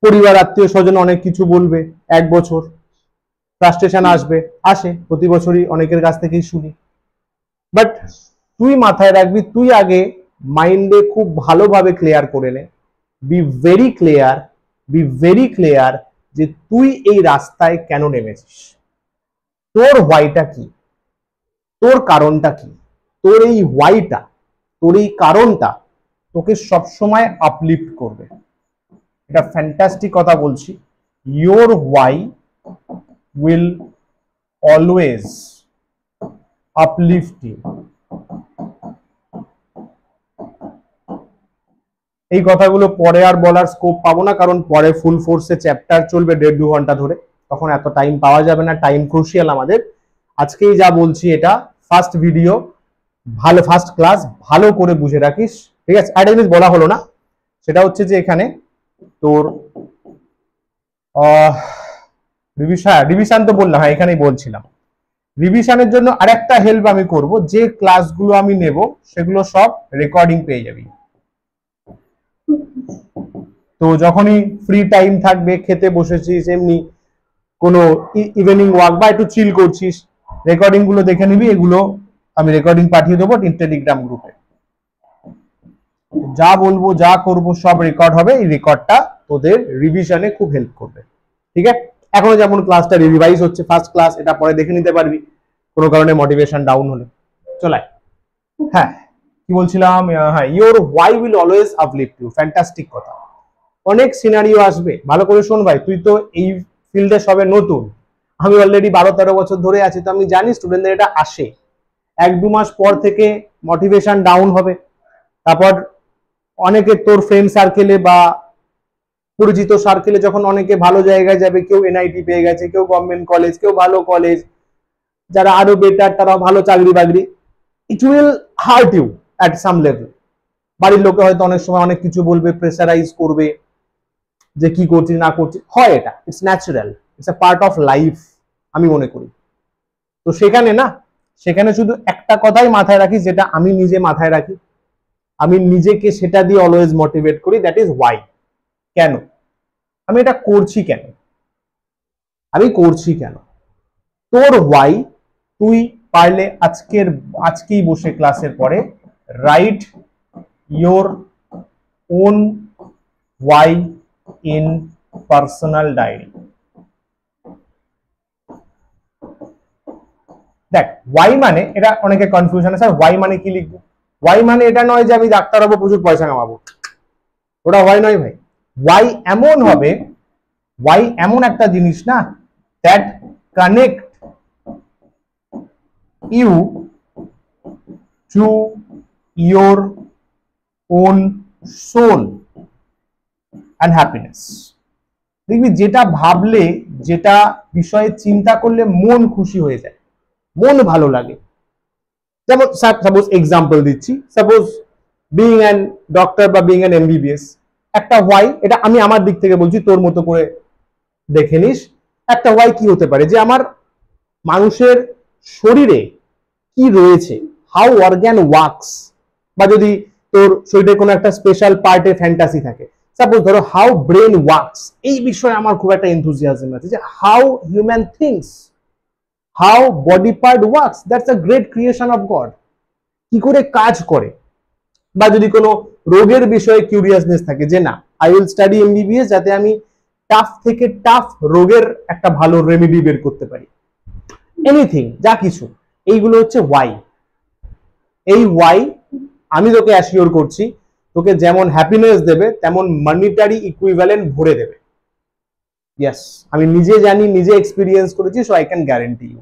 পরিবার আত্মীয় স্বজন অনেক কিছু বলবে, এক বছর ফ্রাস্ট্রেশন আসবে, আসে প্রতি বছরই অনেকের কাছ থেকেই শুনি। বাট তুই মাথায় রাখবি, তুই আগে মাইন্ডে খুব ভালোভাবে ক্লিয়ার করে নে, be very clear, be very clear যে তুই এই রাস্তায় কেন নেমেছিস, তোর হোয়াইটা কি, তোর কারণটা কি। তোর এই হোয়াইটা, তোর এই কারণটা তোকে সবসময় আপলিফট করবে। এটা ফ্যান্টাস্টিক কথা বলছি, your why will always uplift you. এই কথাগুলো পরে আর বলার স্কোপ পাবো না, কারণ পরে ফুল ফোর্সে চ্যাপ্টার চলবে 1.5-2 ঘন্টা ধরে, তখন এত টাইম পাওয়া যাবে না, টাইম ক্রুশিয়াল আমাদের। আজকেই যা বলছি এটা ফার্স্ট ভিডিও, ভালো ফার্স্ট ক্লাস, ভালো করে বুঝে রাখিস, ঠিক আছে। একটা জিনিস বলা হলো না, সেটা হচ্ছে যে এখানে তোর রিভিশন তো বললাম, হ্যাঁ এখানেই বলছিলাম। রিভিশনের জন্য আরেকটা হেল্প আমি করব, যে ক্লাসগুলো আমি নেব সেগুলো সব রেকর্ডিং পেয়ে যাবি। তো যখনই ফ্রি টাইম থাকবে, খেতে বসেছিস, এমনি কোনো ইভিনিং ওয়াক বা একটু চিল করছিস, রেকর্ডিং গুলো দেখে নিবি। এগুলো আমি রেকর্ডিং পাঠিয়ে দেবো টেলিগ্রাম গ্রুপে। যা বলবো, যা করব সব রেকর্ড হবে, এই রেকর্ডটা তোদের রিভিশনে খুব হেল্প করবে, ঠিক আছে। এখনো যেমন ক্লাসটা রিভাইজ হচ্ছে, ফার্স্ট ক্লাস, এটা পরে দেখে নিতে পারবি কোনো কারণে মোটিভেশন ডাউন হলে। চলায়, হ্যাঁ কি বলছিলাম, হ্যাঁ your why will always uplift you, fantastic কথা। অনেক সিনারিও আসবে, ভালো করে শোন ভাই, তুই তো এই ফিল্ডে সবে নতুন, আমি অলরেডি 12-13 বছর ধরে আছি, তো আমি জানি স্টুডেন্টদের এটা আসে। 1-2 মাস পর থেকে মোটিভেশন ডাউন হবে, তারপর অনেকে তোর ফ্রেন্ড সার্কেলে বা পরিচিত সার্কেলে যখন অনেকে ভালো জায়গায় যাবে, কেউ এনআইটি পেয়ে গেছে, কেউ গভর্নমেন্ট কলেজ, কেউ ভালো কলেজ, যারা আরো বেটার তারা ভালো চাকরি বাকরি, it will hurt you at some level. বাড়ির লোকে হয়তো অনেক সময় অনেক কিছু বলবে, প্রেসারাইজ করবে যে কি করছিস না করছিস, হয় এটা, it's natural, it's a part of life আমি মনে করি। তো সেখানে না, সেখানে শুধু একটা কথাই মাথায় রাখি, যেটা আমি নিজে মাথায় রাখি, আমি নিজেকে সেটা দিয়ে অলওয়েজ মোটিভেট করি, দ্যাট ইজ ওয়াই। কেন আমি এটা করছি, কেন আমি করছি, কেন তোর ওয়াই তুই পারলে আজকেই বসে ক্লাসের পরে write your own why in personal diary. দেখ ওয়াই মানে, এটা অনেকে কনফিউশন আছে, স্যার ওয়াই মানে কি লিখবো। ওয়াই মানে এটা নয় যে আমি ডাক্তার হবো, প্রচুর পয়সা কামাবো, ওটা ওয়াই নয় ভাই। ওয়াই এমন হবে, ওয়াই এমন একটা জিনিস না, that connect you to your own soul and happiness. দেখবি যেটা ভাবলে, যেটা বিষয়ে চিন্তা করলে মন খুশি হয়ে যায়, মন ভালো লাগে। যেমন সাপোজ এক্সাম্পল দিচ্ছি, সাপোজ বিইং অ্যান ডক্টর বা বিইং অ্যান এমবিবিএস, একটা ওয়াই, এটা আমি আমার দিক থেকে বলছি, তোর মতো করে দেখে নিস। একটা ওয়াই কি হতে পারে, যে আমার মানুষের শরীরে কি রয়েছে, হাউ অর্গান ওয়ার্কস, বা যদি তোর শরীরে কোনো একটা স্পেশাল পার্টে ফ্যান্টাসি থাকে, সাপোজ ধরো হাউ ব্রেন ওয়ার্কস, এই বিষয়ে আমার খুব একটা এনথুজিয়াজম আছে, যে how human things, how body part works, that's a great creation of god, কি করে কাজ করে। বা যদি কোনো রোগের বিষয়ে কিউরিয়াসনেস থাকে, যে না আই উইল স্টাডি এমবিবিএস, যাতে আমি টাফ থেকে টাফ রোগের একটা ভালো রেমেডি বের করতে পারি, এনিথিং, যা কিছু, এইগুলো হচ্ছে ওয়াই। এই ওয়াই আমি তোকে অ্যাসিওর করছি, তোকে যেমন হ্যাপিনেস দেবে, তেমন মনিটারি ইকুইভ্যালেন্ট ভরে দেবে। ইয়েস, আমি নিজে জানি, নিজে এক্সপিরিয়েন্স করেছি, so I can guarantee you.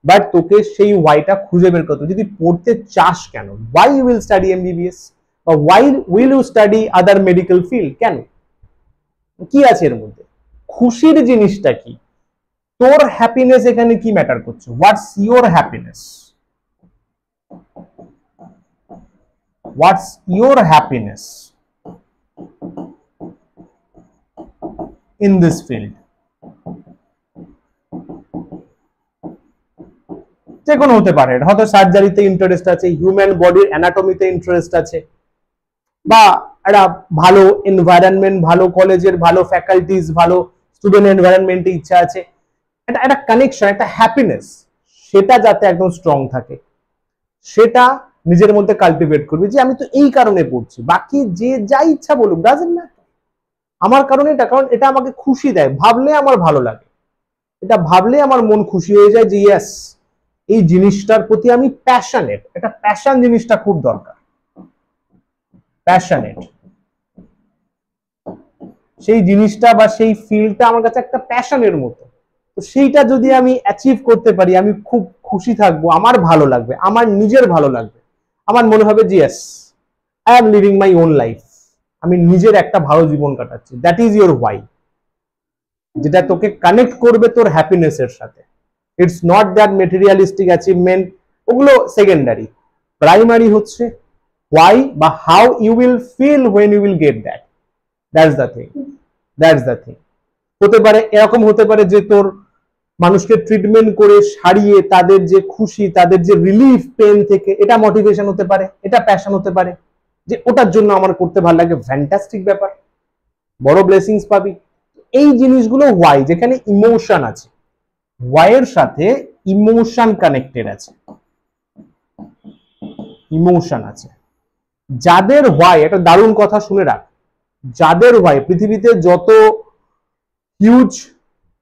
But তোকে সেই ওয়াইটা খুঁজে বের করতে, যদি পড়তে চাস কেন, why you will study MBBS, বা why will you study other medical field, কেন, কি আছে এর মধ্যে, খুশির জিনিসটা কি, তোর হ্যাপিনেস এখানে কি ম্যাটার করছে, what's your happiness, what's your happiness in this field. যে কোনো হতে পারে, হয়তো সার্জারিতে ইন্টারেস্ট আছে, হিউম্যান বডির অ্যানাটমিতে ইন্টারেস্ট আছে, বা একটা ভালো এনভায়রনমেন্ট, ভালো কলেজের ভালো ফ্যাকাল্টিজ, ভালো স্টুডেন্ট এনভায়রনমেন্টে ইচ্ছা আছে, এটা একটা কানেকশন, একটা হ্যাপিনেস, সেটা যাতে একদম স্ট্রং থাকে, সেটা নিজের মধ্যে কাল্টিভেট করবে যে আমি তো এই কারণে পড়ছি, বাকি যে যা ইচ্ছা বলুক ডাজন্ট ম্যাটার, আমার কারণে এটা, কারণ এটা আমাকে খুশি দেয়, ভাবলে আমার ভালো লাগে, এটা ভাবলে আমার মন খুশি হয়ে যায় যে ইয়েস এই জিনিসটার প্রতি আমি প্যাশনেট, এটা প্যাশন জিনিসটা খুব দরকার, প্যাশনেট সেই জিনিসটা বা সেই ফিল্ডটা আমার কাছে একটা প্যাশনের মতো, তো সেইটা যদি আমি অ্যাচিভ করতে পারি আমি খুব খুশি থাকবো, আমার ভালো লাগবে, আমার নিজের ভালো লাগবে, আমার মনে হবে যে yes I am leaving my own life, আমি নিজের একটা ভালো জীবন কাটাচ্ছি, দ্যাট ইজ ইউর ওয়াই, যেটা তোকে কানেক্ট করবে তোর হ্যাপিনেসের সাথে। It's not that materialistic achievement, ওগুলো সেকেন্ডারি, প্রাইমারি হচ্ছে হোয়াই বা how you will feel when you will get that, that's the thing, that's the thing. হতে পারে এরকম, হতে পারে যে তোর মানুষকে ট্রিটমেন্ট করে সারিয়ে তাদের যে খুশি, তাদের যে রিলিফ পেন থেকে, এটা মোটিভেশন হতে পারে, এটা প্যাশন হতে পারে, যে ওটার জন্য আমার করতে ভালো লাগে, ফ্যান্টাস্টিক ব্যাপার, বড় ব্লেসিংস পাবি। এই জিনিসগুলো ওয়াই, যেখানে ইমোশন আছে, ওয়াই এর সাথে ইমোশন কানেক্টেড আছে, ইমোশন আছে। যাদের ওয়াই, একটা দারুণ কথা শুনে রাখ, যাদের ওয়াই, পৃথিবীতে যত হিউজ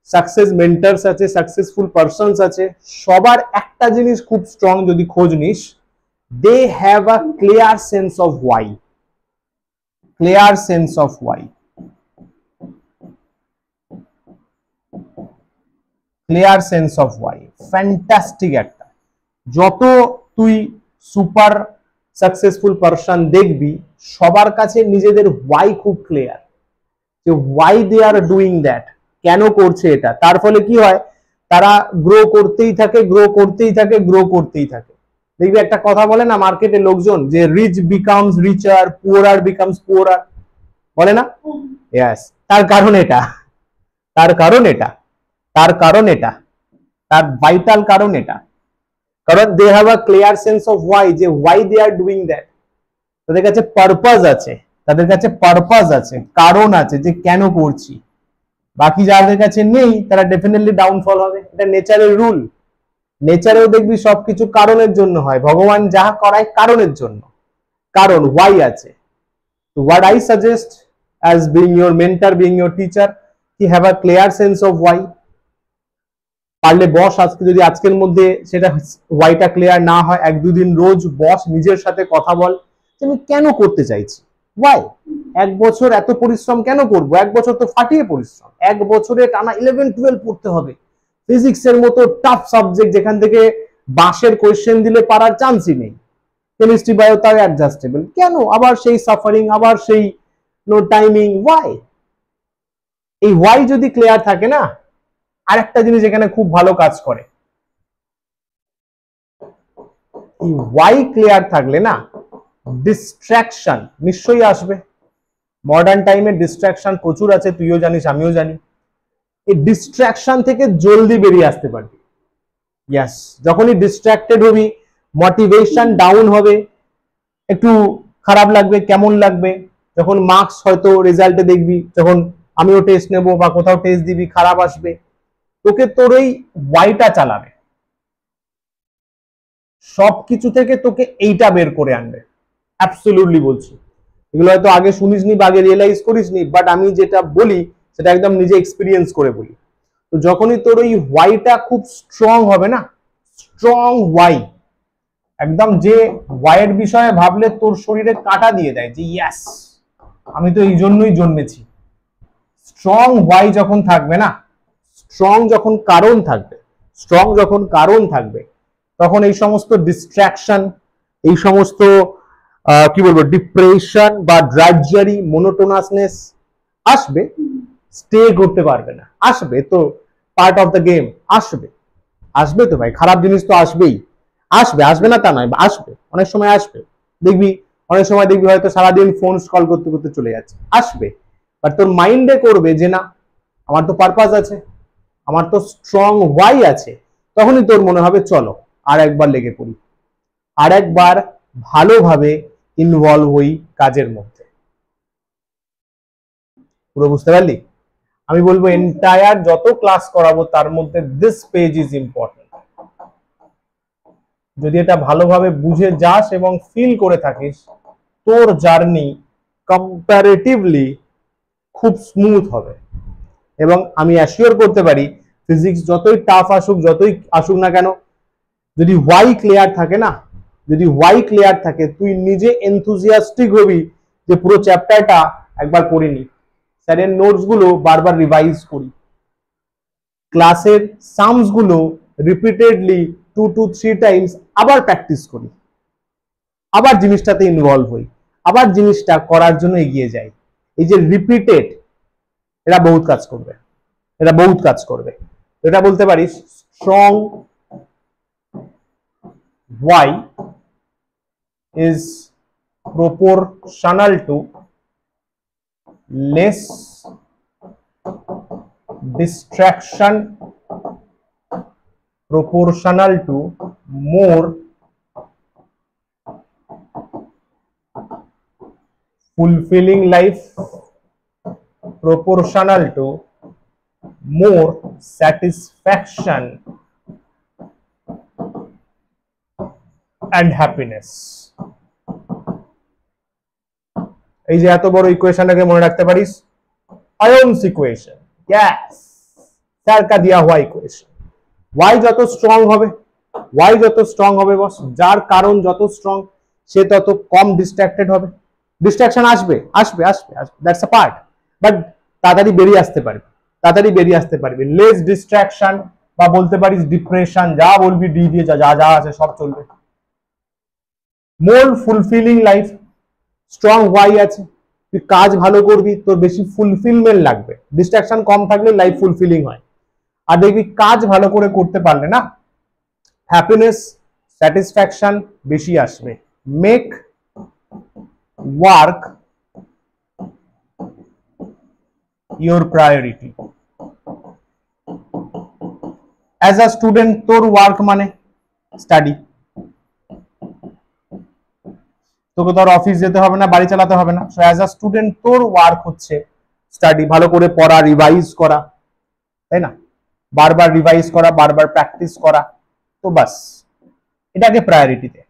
সাকসেস মেন্টার্স আছে, সাকসেসফুল পারসনস আছে, সবার একটা জিনিস খুব স্ট্রং, যদি খোঁজ নিস, they have a clear sense of why, clear sense of why, clear sense of why, fantastic একটা। যত তুই সুপার সাকসেসফুল পারসন দেখবি, সবার কাছে নিজেদের ওয়াই খুব ক্লিয়ার, যে why they are doing that, কেন করছে এটা, তার ফলে কি হয়, তারা গ্রো করতেই থাকে, গ্রো করতেই থাকে, গ্রো করতেই থাকে। দেখবি একটা কথা বলে না মার্কেটে লোকজন, যে rich becomes richer, poor becomes poor, বলে না? ইয়েস, তার কারণ এটা, তার কারণ এটা, তার কারণ এটা, তার ভাইটাল কারণ এটা, কারণ they have a clear sense of why, যে why they are doing that, তাদের কাছে পারপাস আছে, তাদের কাছে পারপাস আছে, কারণ আছে যে কেন করছি। বাকি যাদের কাছে নেই তারা ডেফিনেটলি ডাউনফল হবে, এটা নেচারের রুল। নেচারেও দেখবি সবকিছু কারণের জন্য হয়, ভগবান যা করায় কারণের জন্য, কারণ ওয়াই আছে। তো what I suggest as being your mentor, being your teacher, কি have a clear sense of why. পারলে বস, আজকে যদি আজকের মধ্যে সেটা ওয়াইটা ক্লিয়ার না হয়, এক দুদিন রোজ বস নিজের সাথে কথা বল, যে আমি কেন করতে চাইছি, ওয়াই, এক বছর এত পরিশ্রম কেন করব, এক বছর তো ফাটিয়ে পরিশ্রম, এক বছরে টানা 11-12 পড়তে হবে, ফিজিক্সের মতো টাফ সাবজেক্ট যেখান থেকে বাসের কোয়েশ্চেন দিলে পারার চান্সই নেই, কেমিস্ট্রি বায়ো তাও অ্যাডজাস্টেবল, কেন আবার সেই সাফারিং, আবার সেই নো টাইমিং, ওয়াই। এই ওয়াই যদি ক্লিয়ার থাকে না, আরেকটা জিনিস এখানে খুব ভালো কাজ করে, এই ওয়াই ক্লিয়ার থাকলে না, ডিস্ট্রাকশন নিশ্চয়ই আসবে। মডার্ন টাইমে ডিস্ট্রাকশন প্রচুর আছে, তুইও জানিস আমিও জানি। এই ডিস্ট্রাকশন থেকে জলদি বেরিয়ে আসতে পারবি। ইয়াস, যখনই ডিস্ট্রাক্টেড হবি, মোটিভেশন ডাউন হবে, একটু খারাপ লাগবে, কেমন লাগবে, যখন মার্কস হয়তো রেজাল্টে দেখবি, যখন আমিও টেস্ট নেব বা কোথাও টেস্ট দিবি, খারাপ আসবে, তোকে তোর এই ওয়াইটা চালাবে, সবকিছু থেকে তোকে এইটা বের করে আনবে, অ্যাবসলিউটলি বলছি। এগুলো হয়তো আগে শুনিসনি বা আগে রিয়েলাইজ করিসনি, বাট আমি যেটা বলি সেটা একদম নিজে এক্সপিরিয়েন্স করে বলি। তো যখনই তোর ওই ওয়াইটা খুব স্ট্রং হবে না, স্ট্রং ওয়াই, একদম যে ওয়াইয়ের বিষয়ে ভাবলে তোর শরীরে কাঁটা দিয়ে দেয়, যে ইয়াস আমি তো এই জন্যই জন্মেছি। স্ট্রং ওয়াই যখন থাকবে না, স্ট্রং যখন কারণ থাকবে, স্ট্রং যখন কারণ থাকবে, তখন এই সমস্ত ডিস্ট্রাকশন, এই সমস্ত কি বলবো, ডিপ্রেশন বা ড্রাইজারি, মোনোটোনাসনেস আসবে, স্টে করতে পারবে না, আসবে তো, পার্ট অফ দ্য গেম, আসবে, আসবে তো ভাই, খারাপ জিনিস তো আসবেই, আসবে, আসবে না তা নয়, আসবে, অনেক সময় আসবে, দেখবি অনেক সময় দেখবি হয়তো সারাদিন ফোন কল করতে করতে চলে যাচ্ছে, আসবে, বাট তোর মাইন্ডে করবে যে না আমার তো পারপাস আছে, আমার তো স্ট্রং ওয়াই আছে, তখনই তোর মনে হবে চলো আর একবার লেগে পড়ি, আর একবার ভালোভাবে ইনভলভ হই কাজের মধ্যে। পুরো বুঝতে পারলি? আমি বলবো এন্টায়ার যত ক্লাস করাবো তার মধ্যে দিস পেজ ইজ ইম্পর্টেন্ট। যদি এটা ভালোভাবে বুঝে যাস এবং ফিল করে থাকিস, তোর জার্নি কম্পারেটিভলি খুব স্মুথ হবে। এবং আমি অ্যাসিওর করতে পারি ফিজিক্স যতই টাফ আসুক, যতই আসুক না কেন, যদি ওয়াই ক্লিয়ার থাকে না, যদি ওয়াই ক্লিয়ার থাকে, তুই নিজে এনথুজিয়াস্টিক হবি যে পুরো চ্যাপ্টারটা একবার পড়িনি, স্যারের নোটস গুলো বারবার রিভাইজ করি, ক্লাসের সামস গুলো রিপিটেডলি 2 to 3 টাইমস আবার প্র্যাকটিস করি, আবার জিনিসটাতে ইনভলভ হই, আবার জিনিসটা করার জন্য এগিয়ে যাই। এই যে রিপিটেড, এটা বহুত কাজ করবে, এটা বহুত কাজ করবে। এটা বলতে পারিস strong why is proportional to less distraction proportional to more fulfilling life proportional to more satisfaction and happiness। এই যে এত বড় ইকুয়েশনটাকে মনে রাখতে পারিস, আয়ন্স ইকুয়েশন, यस স্যার কা দিয়া হুয়া ইকুয়েশন। ওয়াই যত স্ট্রং হবে, ওয়াই যত স্ট্রং হবে বস, যার কারণ যত স্ট্রং সে তত কম ডিস্ট্রাক্টেড হবে। ডিস্ট্রাকশন আসবে আসবে আসবে আসবে, দ্যাটস আ পার্ট, বাট তাড়াতাড়ি বেরিয়ে আসতে পারবে, তাড়াতাড়ি বেরিয়ে আসতে পারবে। লেস ডিস্ট্রাকশন বা বলতে পারিস ডিপ্রেশন, যা বলবি ডি দিয়ে, যা যা যা আছে সব চলবে। মোর ফুলফিলিং লাইফ, স্ট্রং ওয়াই আছে, তুই কাজ ভালো করবি, তোর বেশি ফুলফিলমেন্ট লাগবে, ডিস্ট্রাকশন কম থাকলে লাইফ ফুলফিলিং হয়। আর দেখবি কাজ ভালো করে করতে পারলে না, হ্যাপিনেস স্যাটিসফ্যাকশন বেশি আসবে। Make work your priority. As a student তোর ওয়ার্ক মানে স্টাডি, তোকে তো আর অফিস যেতে হবে না, বাড়ি চালাতে হবে না। সো অ্যাজ আ স্টুডেন্ট তোর ওয়ার্ক হচ্ছে স্টাডি, ভালো করে পড়া, রিভাইজ করা, তাই না? বারবার রিভাইজ করা, বারবার প্র্যাকটিস করা। তো বাস এটাকে প্রায়োরিটি দে,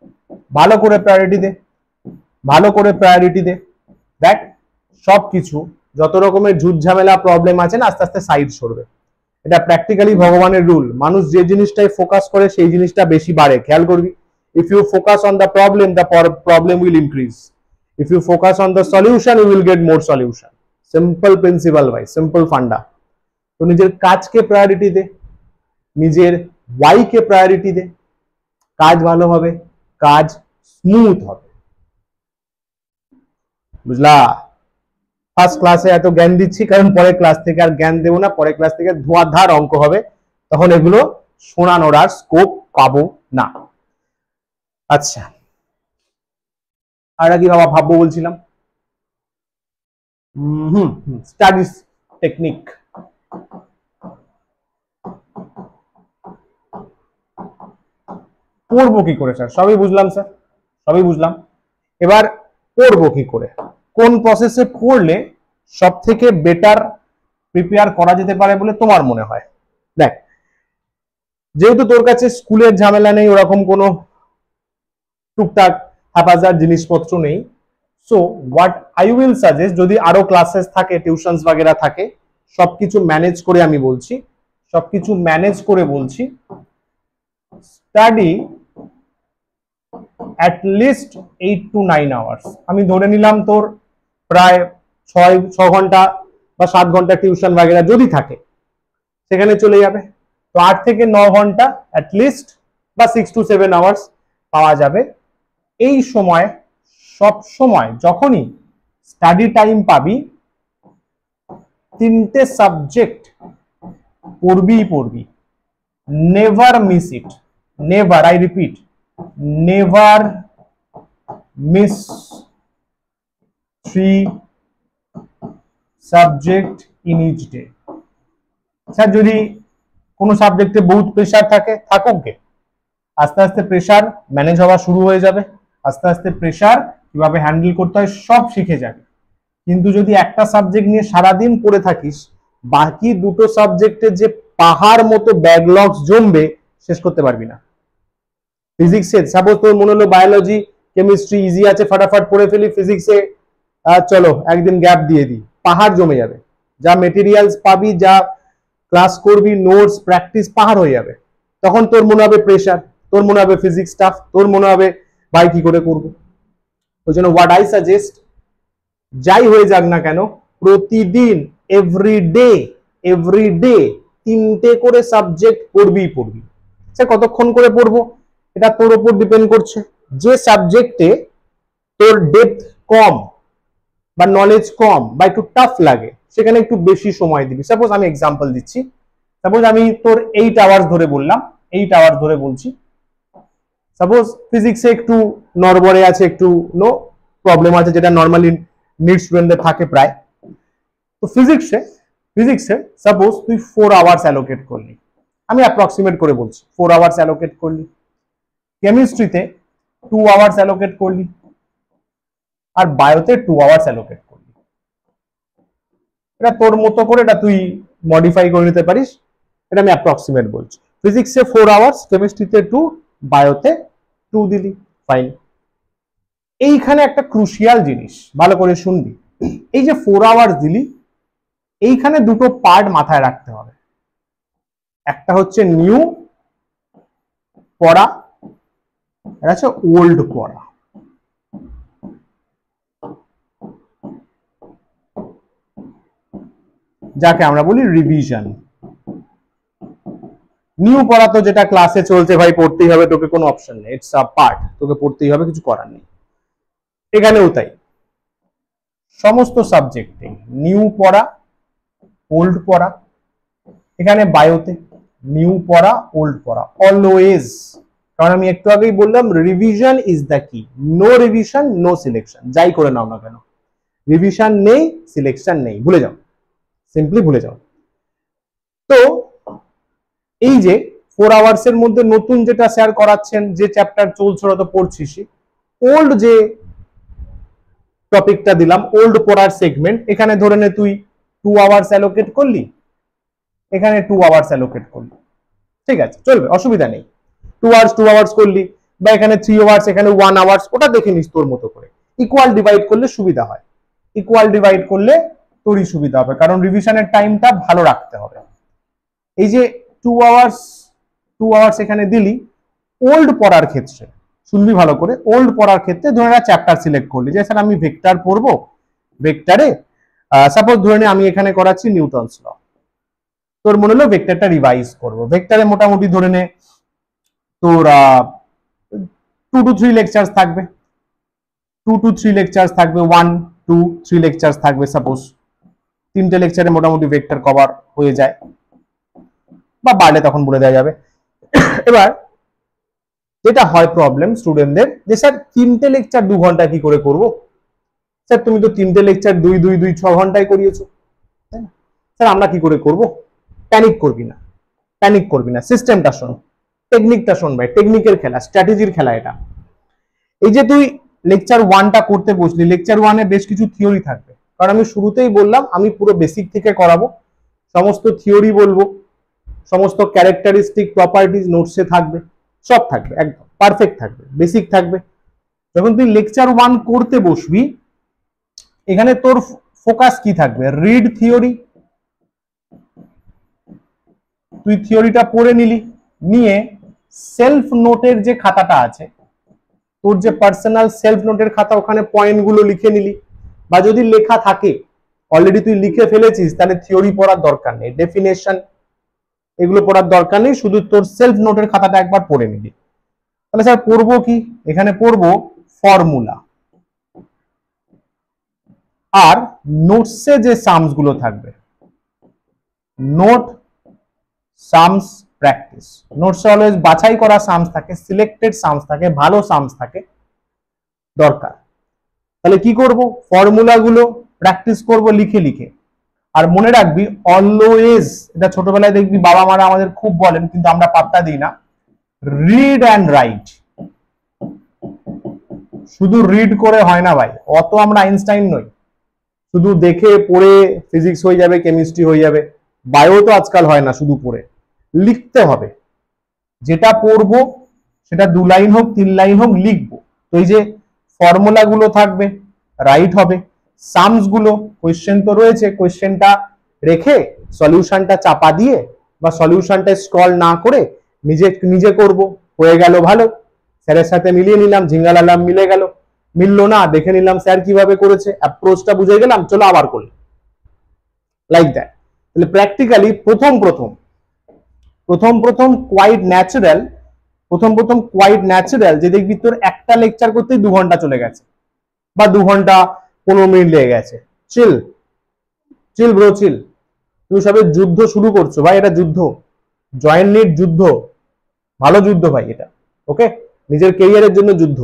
ভালো করে প্রায়োরিটি দে, ভালো করে প্রায়োরিটি দে। দেখ সবকিছু যত রকমের ঝুট ঝামেলা প্রবলেম আছে না, আস্তে আস্তে সাইড সরবে। এটা প্র্যাকটিক্যালি ভগবানের রুল। মানুষ যে জিনিসটাই ফোকাস করে সেই জিনিসটা বেশি বাড়ে, খেয়াল করবি। If you focus on the problem will increase. If you focus on the solution, you will get more solution. Simple principle ভাই, simple ফান্ডা। তো নিজের কাজকে প্রায়োরিটি দে, নিজের ওয়াই কে প্রায়োরিটি দে, কাজ ভালো হবে, কাজ স্মুথ হবে। বুঝলা? ফার্স্ট ক্লাসে এত জ্ঞান দিচ্ছি কারণ পরের ক্লাস থেকে আর জ্ঞান দেবো না, পরের ক্লাস থেকে ধোঁয়াধার অঙ্ক হবে, তখন এগুলো শোনানোর আর স্কোপ পাবো না। আচ্ছা, আর কি বাবা ভাববো বলছিলাম, স্টাডিজ টেকনিক। পড়বো কি করে স্যার? সবই বুঝলাম স্যার, সবই বুঝলাম। এবার পড়বো কি করে, কোন প্রসেসে পড়লে সব থেকে বেটার প্রিপেয়ার করা যেতে পারে বলে তোমার মনে হয়? দেখ, যেহেতু তোর কাছে স্কুলের ঝামেলা নেই, ওরকম কোনো টুকটাক হাজার জিনিসপত্র নেই, so what I will suggest, যদি আরো ক্লাসেস থাকে, টিউশনস বাগেরা থাকে, সবকিছু ম্যানেজ করে আমি বলছি, সবকিছু ম্যানেজ করে বলছি, study at least 8 to 9 hours। আমি ধরে নিলাম তোর প্রায় 6 ঘন্টা বা 7 ঘন্টা টিউশন বাগেরা যদি থাকে সেখানে চলে যাবে, তো 8 থেকে 9 ঘন্টা at least বা 6 to 7 hours পাওয়া যাবে। এই সময় সব সময় যখনই স্টাডি টাইম পাবি, 3টে সাবজেক্ট পড়বি পড়বি, never miss it, never, I repeat, never miss 3 subject in each day. Sir যদি কোনো সাবজেক্টে বহুত প্রেশার থাকে, থাকুক গে, আস্তে আস্তে প্রেসার ম্যানেজ হওয়া শুরু হয়ে যাবে, আস্তে আস্তে প্রেসার কিভাবে হ্যান্ডেল করতে হয় সব শিখে যাবে। কিন্তু যদি একটা সাবজেক্ট নিয়ে সারাদিন পড়ে থাকিস, বাকি দুটো সাবজেক্টের যে পাহাড় মতো ব্যাকলগস জমবে, শেষ করতে পারবি না। ফিজিক্সে সাপোজ তোর মনে হলো বায়োলজি কেমিস্ট্রি ইজি আছে, ফাটাফাট পড়ে ফেলি, ফিজিক্সে চলো একদিন গ্যাপ দিয়ে দিই, পাহাড় জমে যাবে। যা মেটেরিয়ালস পাবি, যা ক্লাস করবি, নোটস প্র্যাকটিস পাহাড় হয়ে যাবে। তখন তোর মনে হবে প্রেশার, তোর মনে হবে ফিজিক্স টাফ, তোর মনে হবে ভাই কি করে করবো। ওই জন্য হোয়াট আই সাজেস্ট, যাই হয়ে যাক না কেন, প্রতিদিন এভরিডে 3টে করে সাবজেক্ট পড়বি। সে কতক্ষণ করে পড়বো এটা তোর উপর ডিপেন্ড করছে। যে সাবজেক্টে তোর ডেপথ কম বা নলেজ কম বা একটু টাফ লাগে, সেখানে একটু বেশি সময় দিবি। সাপোজ আমি এক্সাম্পল দিচ্ছি, সাপোজ আমি তোর 8 আওয়ার্স ধরে বললাম, 8 আওয়ার্স ধরে বলছি। সাপোজ ফিজিক্সে একটু নড়বড়ে আছে, একটু নো প্রবলেম আছে, যেটা নর্মালি নিট স্টুডেন্টদের থাকে প্রায়। তো ফিজিক্সে সাপোজ তুই 4 আওয়ার্স অ্যালোকেট করলি, আমি অ্যাপ্রক্সিমেট করে বলছি 4 আওয়ার্স অ্যালোকেট করলি। কেমিস্ট্রিতে 2 আওয়ার্স অ্যালোকেট করলি, আর বায়োতে 2 আওয়ার্স অ্যালোকেট করলি। এটা তোর মতো করে এটা তুই মডিফাই করে নিতে পারিস, এটা আমি অ্যাপ্রক্সিমেট বলছি। ফিজিক্সে 4 আওয়ার্স, কেমিস্ট্রিতে 2, বায়োতে 2 দিলি, ফাইন। এইখানে একটা ক্রুশিয়াল জিনিস ভালো করে শুনবি। এই যে 4 আওয়ার্স দিলি, এইখানে দুটো পার্ট মাথায় রাখতে হবে। একটা হচ্ছে নিউ পড়া, এটা হচ্ছে ওল্ড পড়া। যাকে আমরা বলি রিভিশন। নিউ পড়া তো যেটা ক্লাসে চলছে, ভাই পড়তেই হবে, তোকে কোনো অপশন নেই, ইটস আ পার্ট, তোকে পড়তেই হবে, কিছু করার নেই। এখানেও তাই, সমস্ত সাবজেক্টে নিউ পড়া ওল্ড পড়া। এখানে বায়োতে নিউ পড়া ওল্ড পড়া অলওয়েজ, কারণ আমি একটু আগেই বললাম রিভিশন ইজ দ্য কি। নো রিভিশন নো সিলেকশন, যাই করে নাও না কেন, রিভিশন নেই সিলেকশন নেই, ভুলে যাও, সিম্পলি ভুলে যাও। তো এই যে 4 আওয়ার্স এর মধ্যে নতুন যেটা শেয়ার করাচ্ছেন, যে চ্যাপ্টার চলছে ওটা তো পড়ছিস, ওল্ড যে টপিকটা দিলাম, ওল্ড পড়ার সেগমেন্ট, এখানে ধরে নে তুই 2 আওয়ার্স অ্যালোকেট করলি, এখানে 2 আওয়ার্স অ্যালোকেট করলি, ঠিক আছে, চলবে, অসুবিধা নেই। 2 আওয়ার্স করলি, বা এখানে 3 আওয়ার্স, এখানে 1 আওয়ার্স, ওটা দেখে নিস তোর মতো করে। ইকুয়াল ডিভাইড করলে সুবিধা হয়, ইকুয়াল ডিভাইড করলে তোরই সুবিধা হবে, কারণ রিভিশনের টাইমটা ভালো রাখতে হবে। এই যে 2 আওয়ার্স এখানে দিলি, ওল্ড পড়ার ক্ষেত্রে শুনবি ভালো করে, ওল্ড পড়ার ক্ষেত্রে ধরে না চ্যাপ্টার সিলেক্ট করলি, যে স্যার আমি ভেক্টর পড়বো, ভেক্টরে সাপোজ ধরে নে আমি এখানে করাচ্ছি নিউটনস ল, তোর মনে হলো ভেক্টরটা রিভাইজ করবো। ভেক্টরে মোটামুটি ধরে নে তোর 2 to 3 লেকচার্স থাকবে, 2 to 3 লেকচার্স থাকবে, 1 2 3 লেকচার্স থাকবে। সাপোজ 3টে লেকচারে মোটামুটি ভেক্টর কভার হয়ে যায়, বা বাড়লে তখন বলে দেওয়া যাবে। এবার যেটা হয় প্রবলেম স্টুডেন্টদের, যে স্যার 3টে লেকচার 2 ঘন্টা কি করে করব, স্যার তুমি তো 3টে লেকচার 2 2 2 6 ঘন্টায় করিয়েছো, তাই না? স্যার আমরা কি করে করব? প্যানিক করবি না, সিস্টেমটা শোন, টেকনিকটা শোন ভাই, টেকনিকের খেলা, স্ট্র্যাটেজির খেলা এটা। এই যে তুই লেকচার 1টা করতে বসলি, লেকচার 1 এ বেশ কিছু থিওরি থাকবে, কারণ আমি শুরুতেই বললাম আমি পুরো বেসিক থেকে করাবো, সমস্ত থিওরি বলবো, সমস্ত ক্যারেক্টারিস্টিক প্রপার্টিজ নোটসে থাকবে, সব থাকবে, একদম পারফেক্ট থাকবে, বেসিক থাকবে। যখন তুই লেকচার 1 করতে বসবি, এখানে তোর ফোকাস কি থাকবে? রিড থিওরি, তুই থিওরিটা পড়ে নিলি, নিয়ে সেলফ নোটের যে খাতাটা আছে, তোর যে পার্সোনাল সেলফ নোটের খাতা, ওখানে পয়েন্টগুলো লিখে নিলি, বা যদি লেখা থাকে অলরেডি তুই লিখে ফেলেছিস, তাহলে থিওরি পড়ার দরকার নেই, ডেফিনেশন এগুলো পড়ার দরকার নেই, শুধু তোর সেলফ নোটের খাতাটা একবার পড়ে নিলি। তাহলে স্যার পড়বো কি? এখানে পড়বো ফর্মুলা, আর নোটসে যে সামস গুলো থাকবে, নোট সামস প্র্যাকটিস। নোটসে অলওয়েজ বাছাই করা সামস থাকে, সিলেক্টেড সামস থাকে, ভালো সামস থাকে, দরকার। তাহলে কি করব? ফর্মুলা গুলো প্র্যাকটিস করব লিখে লিখে। আর মনে রাখবি অলওয়েজ, এটা ছোটবেলায় দেখবি বাবা মারা আমাদের খুব বলেন, কিন্তু আমরা পাত্তা দিই না, রিড অ্যান্ড রাইট। শুধু রিড করে হয় না ভাই, অত আমরা আইনস্টাইন নই শুধু দেখে পড়ে ফিজিক্স হয়ে যাবে, কেমিস্ট্রি হয়ে যাবে। বায়ো তো আজকাল হয় না শুধু পড়ে, লিখতে হবে। যেটা পড়বো সেটা 2 লাইন হোক 3 লাইন হোক লিখবো। তো এই যে ফর্মুলা গুলো থাকবে, রাইট হবে। সামস গুলো, কোয়েশ্চেন তো রয়েছে, কোয়েশ্চেনটা রেখে সলিউশনটা চাপা দিয়ে বা সলিউশনটা স্ক্রল না করে নিজে নিজে করব, হয়ে গেল ভালো। স্যারের সাথে মিলিয়ে নিলাম, ঝিঙ্গালালাম, মিলে গেল। মিললো না, দেখে নিলাম স্যার কিভাবে করেছে, অ্যাপ্রোচটা বুঝে গেলাম, চলো আবার করলাম, লাইক দ্যাট। তাহলে প্র্যাকটিক্যালি প্রথম কোয়াইট ন্যাচারাল যে দেখবি তোর একটা লেকচার করতেই 2 ঘন্টা চলে গেছে বা 2 ঘন্টা 15 মিনিট লেগে গেছে। চিল ব্রো, চিল। তুমি সবে যুদ্ধ শুরু করছো ভাই, এটা যুদ্ধ, জয়েন্ট নিট যুদ্ধ, ভালো যুদ্ধ ভাই এটা, ওকে? নিজের ক্যারিয়ারের জন্য যুদ্ধ।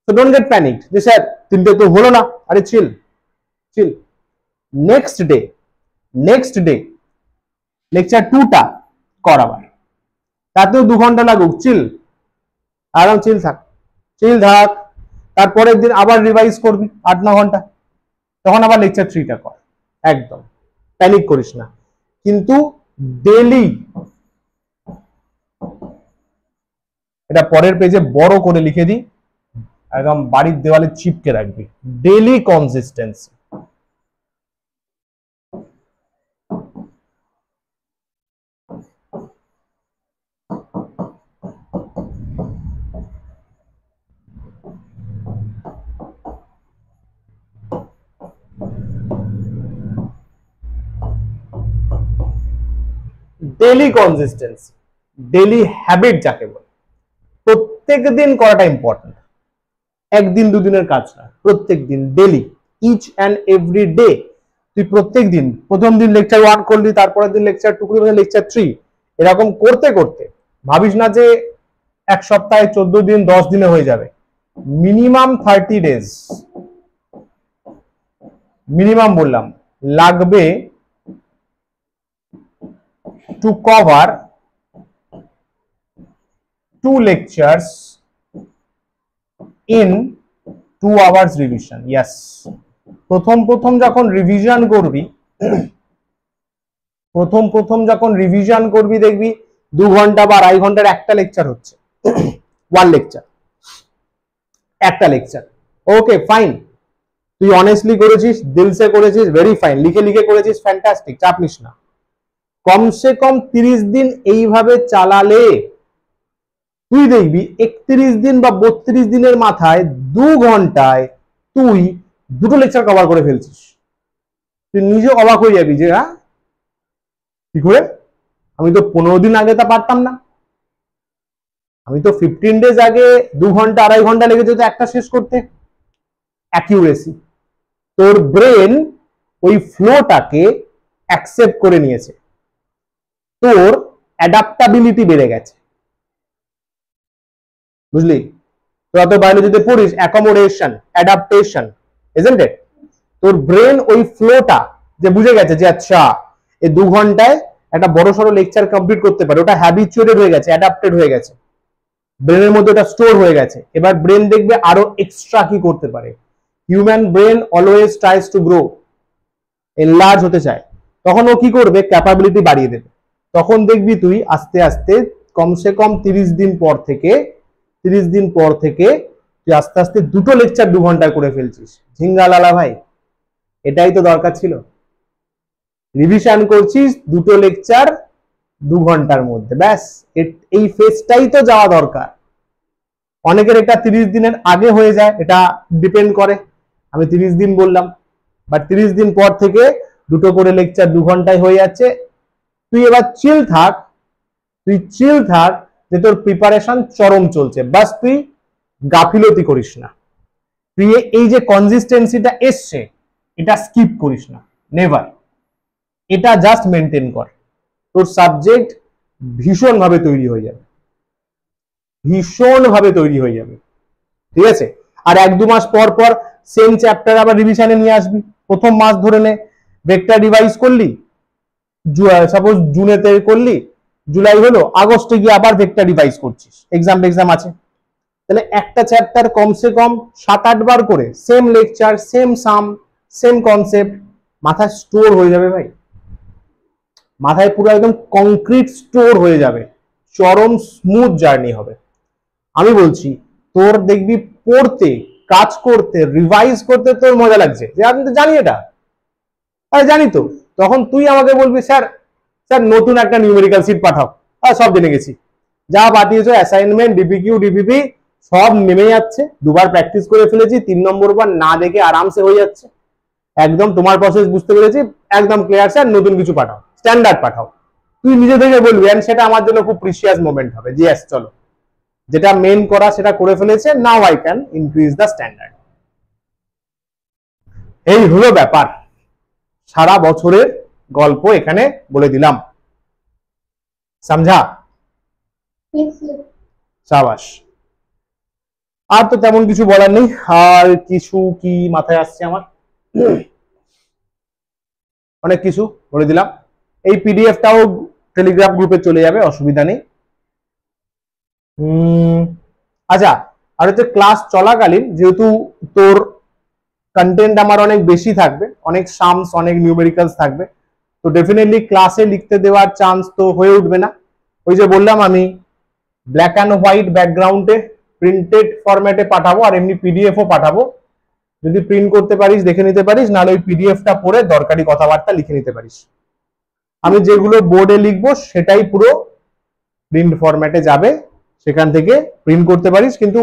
তো ডোন্ট গেট প্যানিক যে স্যার 3টে তো হলো না, আরে চিল। নেক্সট ডে লেকচার 2টা কর আবার, তাতেও 2 ঘন্টা লাগুক, চিল, আরাম, চিল থাক। তারপরের দিন আবার রিভাইজ করবি 8-9 ঘন্টা, তখন আবার লেকচার 3টা কর। একদম প্যানিক করিস না, কিন্তু ডেলি, এটা পরের পেজে বড় করে লিখে দিই, একদম বাড়ির দেওয়ালে চিপকে রাখবি, daily consistency. Daily consistency, daily habit যাকে বলে, প্রত্যেক দিন করাটা ইম্পর্টেন্ট। একদিন দুদিনের কাজ না, প্রত্যেক দিন, daily, each and every day. তুই প্রত্যেক দিন, প্রথম দিন লেকচার 1 করলি, তারপরের দিন লেকচার 2 করলি, লেকচার 3, এরকম করতে করতে ভাবিস না যে 1 সপ্তাহে 14 দিন 10 দিনে হয়ে যাবে। মিনিমাম 30 ডেজ, মিনিমাম বললাম, লাগবে to cover 2 lectures in 2 hours revision. Yes, প্রথম যখন রিভিশন করবি দেখবি 2 ঘন্টা বা 2.5 ঘন্টার একটা লেকচার হচ্ছে, 1 লেকচার, একটা লেকচার। ওকে ফাইন, তুই অনেস্টলি করেছিস, দিলসে করেছিস, ভেরি ফাইন, লিখে করেছিস, ফ্যান্টাস্টিক, চাপ নিস না। কমসে কম 30 দিন এইভাবে চালালে তুই দেখবি 31 দিন বা 32 দিনের মাথায় 2 ঘন্টায় তুই 2টো লেকচার কভার করে ফেলছিস। তুই নিজে অবাক হয়ে যাবি যে হ্যাঁ কি করে, আমি তো 15 দিন আগে তা পারতাম না, আমি তো 15 ডেজ আগে 2 ঘন্টা 2.5 ঘন্টা লেগে যেত একটা শেষ করতে। অ্যাকিউরেসি, তোর ব্রেন ওই ফ্লোটাকে অ্যাকসেপ্ট করে নিয়েছে, তোর অ্যাডাপ্টাবিলিটি বেড়ে গেছে, বুঝলি? তোরা তো বায়োলজিতে পড়িস অ্যাকোমোডেশন, অ্যাডাপ্টেশন, ইজন্ট ইট? তোর ব্রেন ওই ফ্লোটা যে বুঝে গেছে যে আচ্ছা এই 2 ঘন্টায় একটা বড় সড়ো লেকচার কমপ্লিট করতে পারে, ওটা হ্যাবিচুয়েটেড হয়ে গেছে, অ্যাডাপ্টেড হয়ে গেছে, ব্রেনের মধ্যে ওটা স্টোর হয়ে গেছে। এবার ব্রেন দেখবে আরো এক্সট্রা কি করতে পারে। Human brain always tries to grow, enlarge হতে চায়, তখন ও কি করবে, ক্যাপাবিলিটি বাড়িয়ে দেবে। তখন দেখবি তুই আস্তে আস্তে কমসে কম 30 দিন পর থেকে তুই আস্তে আস্তে 2টো লেকচার 2 ঘন্টায় করে ফেলছিস। ঝিঙ্গালালা ভাই, এটাই তো দরকার ছিল। রিভিশন করছিস 2টো লেকচার 2 ঘন্টার মধ্যে, ব্যাস এই ফেজটাই তো যাওয়া দরকার। অনেকের এটা 30 দিনের আগে হয়ে যায়, এটা ডিপেন্ড করে, আমি 30 দিন বললাম, বাট 30 দিন পর থেকে 2টো করে লেকচার 2 ঘন্টায় হয়ে যাচ্ছে। তুই এবার চিল থাক যে তোর প্রিপারেশন চরম চলছে, বাস তুই গাফিলতি করিস না, তুই এই যে কনসিস্টেন্সিটা এসছে এটা স্কিপ করিস না, নেভার, এটা জাস্ট মেনটেন কর। তোর সাবজেক্ট ভীষণভাবে তৈরি হয়ে যাবে, ঠিক আছে? আর 1-2 মাস পর পর সেম চ্যাপ্টার আবার রিভিশনে নিয়ে আসবি। প্রথম মাস ধরে নে ভেক্টর রিভাইজ করলি, সাপোজ জুনেতে করলি, জুলাই হলো, আগস্টে গিয়ে আবার ভেক্টর রিভাইজ করছিস, এক্সাম আছে, তাহলে একটা চ্যাপ্টার কমসে কম 7-8 বার করে সেম লেকচার, সেম সাম, সেম কনসেপ্ট মাথায় স্টোর হয়ে যাবে ভাই, মাথায় পুরো একদম কংক্রিট স্টোর হয়ে যাবে, চরম স্মুথ জার্নি হবে। আমি বলছি তোর দেখবি পড়তে, কাজ করতে, রিভাইজ করতে তোর মজা লাগছে, যে আমি তো জানি এটা, আরে জানি তো, তখন তুই আমাকে বলবি স্যার, স্যার নতুন একটা নিউমেরিক্যাল সিট পাঠাও, সব জেনে গেছি, যা পাঠিয়েছো অ্যাসাইনমেন্ট, ডিপিকিউ, ডিপিপি সব নেমে যাচ্ছে, দুবার প্র্যাকটিস করে ফেলেছি, 3 নম্বর বার না দেখে আরামসে হয়ে যাচ্ছে, একদম তোমার প্রসেস বুঝতে পেরেছি, একদম ক্লিয়ার স্যার, নতুন কিছু পাঠাও, স্ট্যান্ডার্ড পাঠাও, তুই নিজে থেকে বলবি, এন্ড সেটা আমার জন্য খুব প্রিসিয়াস মোমেন্ট হবে, যে yes, চলো যেটা মেন করা সেটা করে ফেলেছে, now I can increase the standard. এই হলো ব্যাপার, সারা বছরের গল্প এখানে বলে দিলাম, সমঝা? Yes, sir. সাবাস। আর তো তেমন কিছু বলার নেই, আর কিছু কি মাথায় আসছে আমার, অনেক কিছু বলে দিলাম। এই পিডিএফটাও টেলিগ্রাম গ্রুপে চলে যাবে, অসুবিধা নেই। আচ্ছা, আর হচ্ছে ক্লাস চলাকালীন যেহেতু তোর কন্টেন্ট আমার অনেক বেশি থাকবে, অনেক সামস, অনেক নিউমেরিক্যালস থাকবে, তো ডেফিনেটলি ক্লাসে লিখতে দেওয়ার চান্স তো হয়ে উঠবে না। ওই যে বললাম আমি ব্ল্যাক অ্যান্ড হোয়াইট ব্যাকগ্রাউন্ডে প্রিন্টেড ফরম্যাটে পাঠাবো, আর এমনি পিডিএফও পাঠাবো, যদি প্রিন্ট করতে পারিস দেখে নিতে পারিস, নাহলে ওই পিডিএফটা পড়ে দরকারি কথাবার্তা লিখে নিতে পারিস। আমি যেগুলো বোর্ডে লিখবো সেটাই পুরো প্রিন্ট ফরম্যাটে যাবে, সেখান থেকে প্রিন্ট করতে পারিস, কিন্তু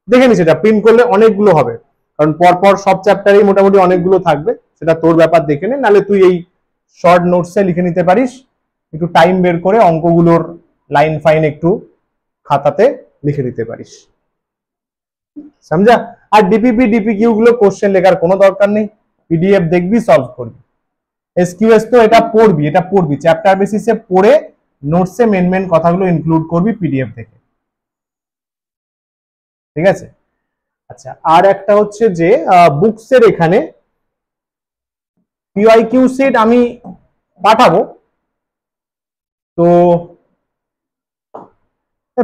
দেখে নিস এটা প্রিন্ট করলে অনেকগুলো হবে, কারণ পরপর সব চ্যাপ্টারেই মোটামুটি অনেকগুলো থাকবে, সেটা তোর ব্যাপার দেখে নে, নাহলে তুই এই শর্ট নোটসে লিখে নিতে পারিস, একটু টাইম বের করে অঙ্কগুলোর লাইন ফাইন একটু খাতাতে লিখে দিতে পারিস, সমঝা? আর ডিপিপি, ডিপিকিউ গুলো কোশ্চেন লেখার কোনো দরকার নেই, পিডিএফ দেখবি, সলভ করবি। এসকিউএস তো এটা পড়বি চ্যাপ্টার বেসিসে পড়ে নোটসে মেন মেন কথাগুলো ইনক্লুড করবি পিডিএফ থেকে, ঠিক আছে? আচ্ছা, আর একটা হচ্ছে যে বুকসের এখানে পিওয়াইকিউ সেট আমি পাঠাবো, তো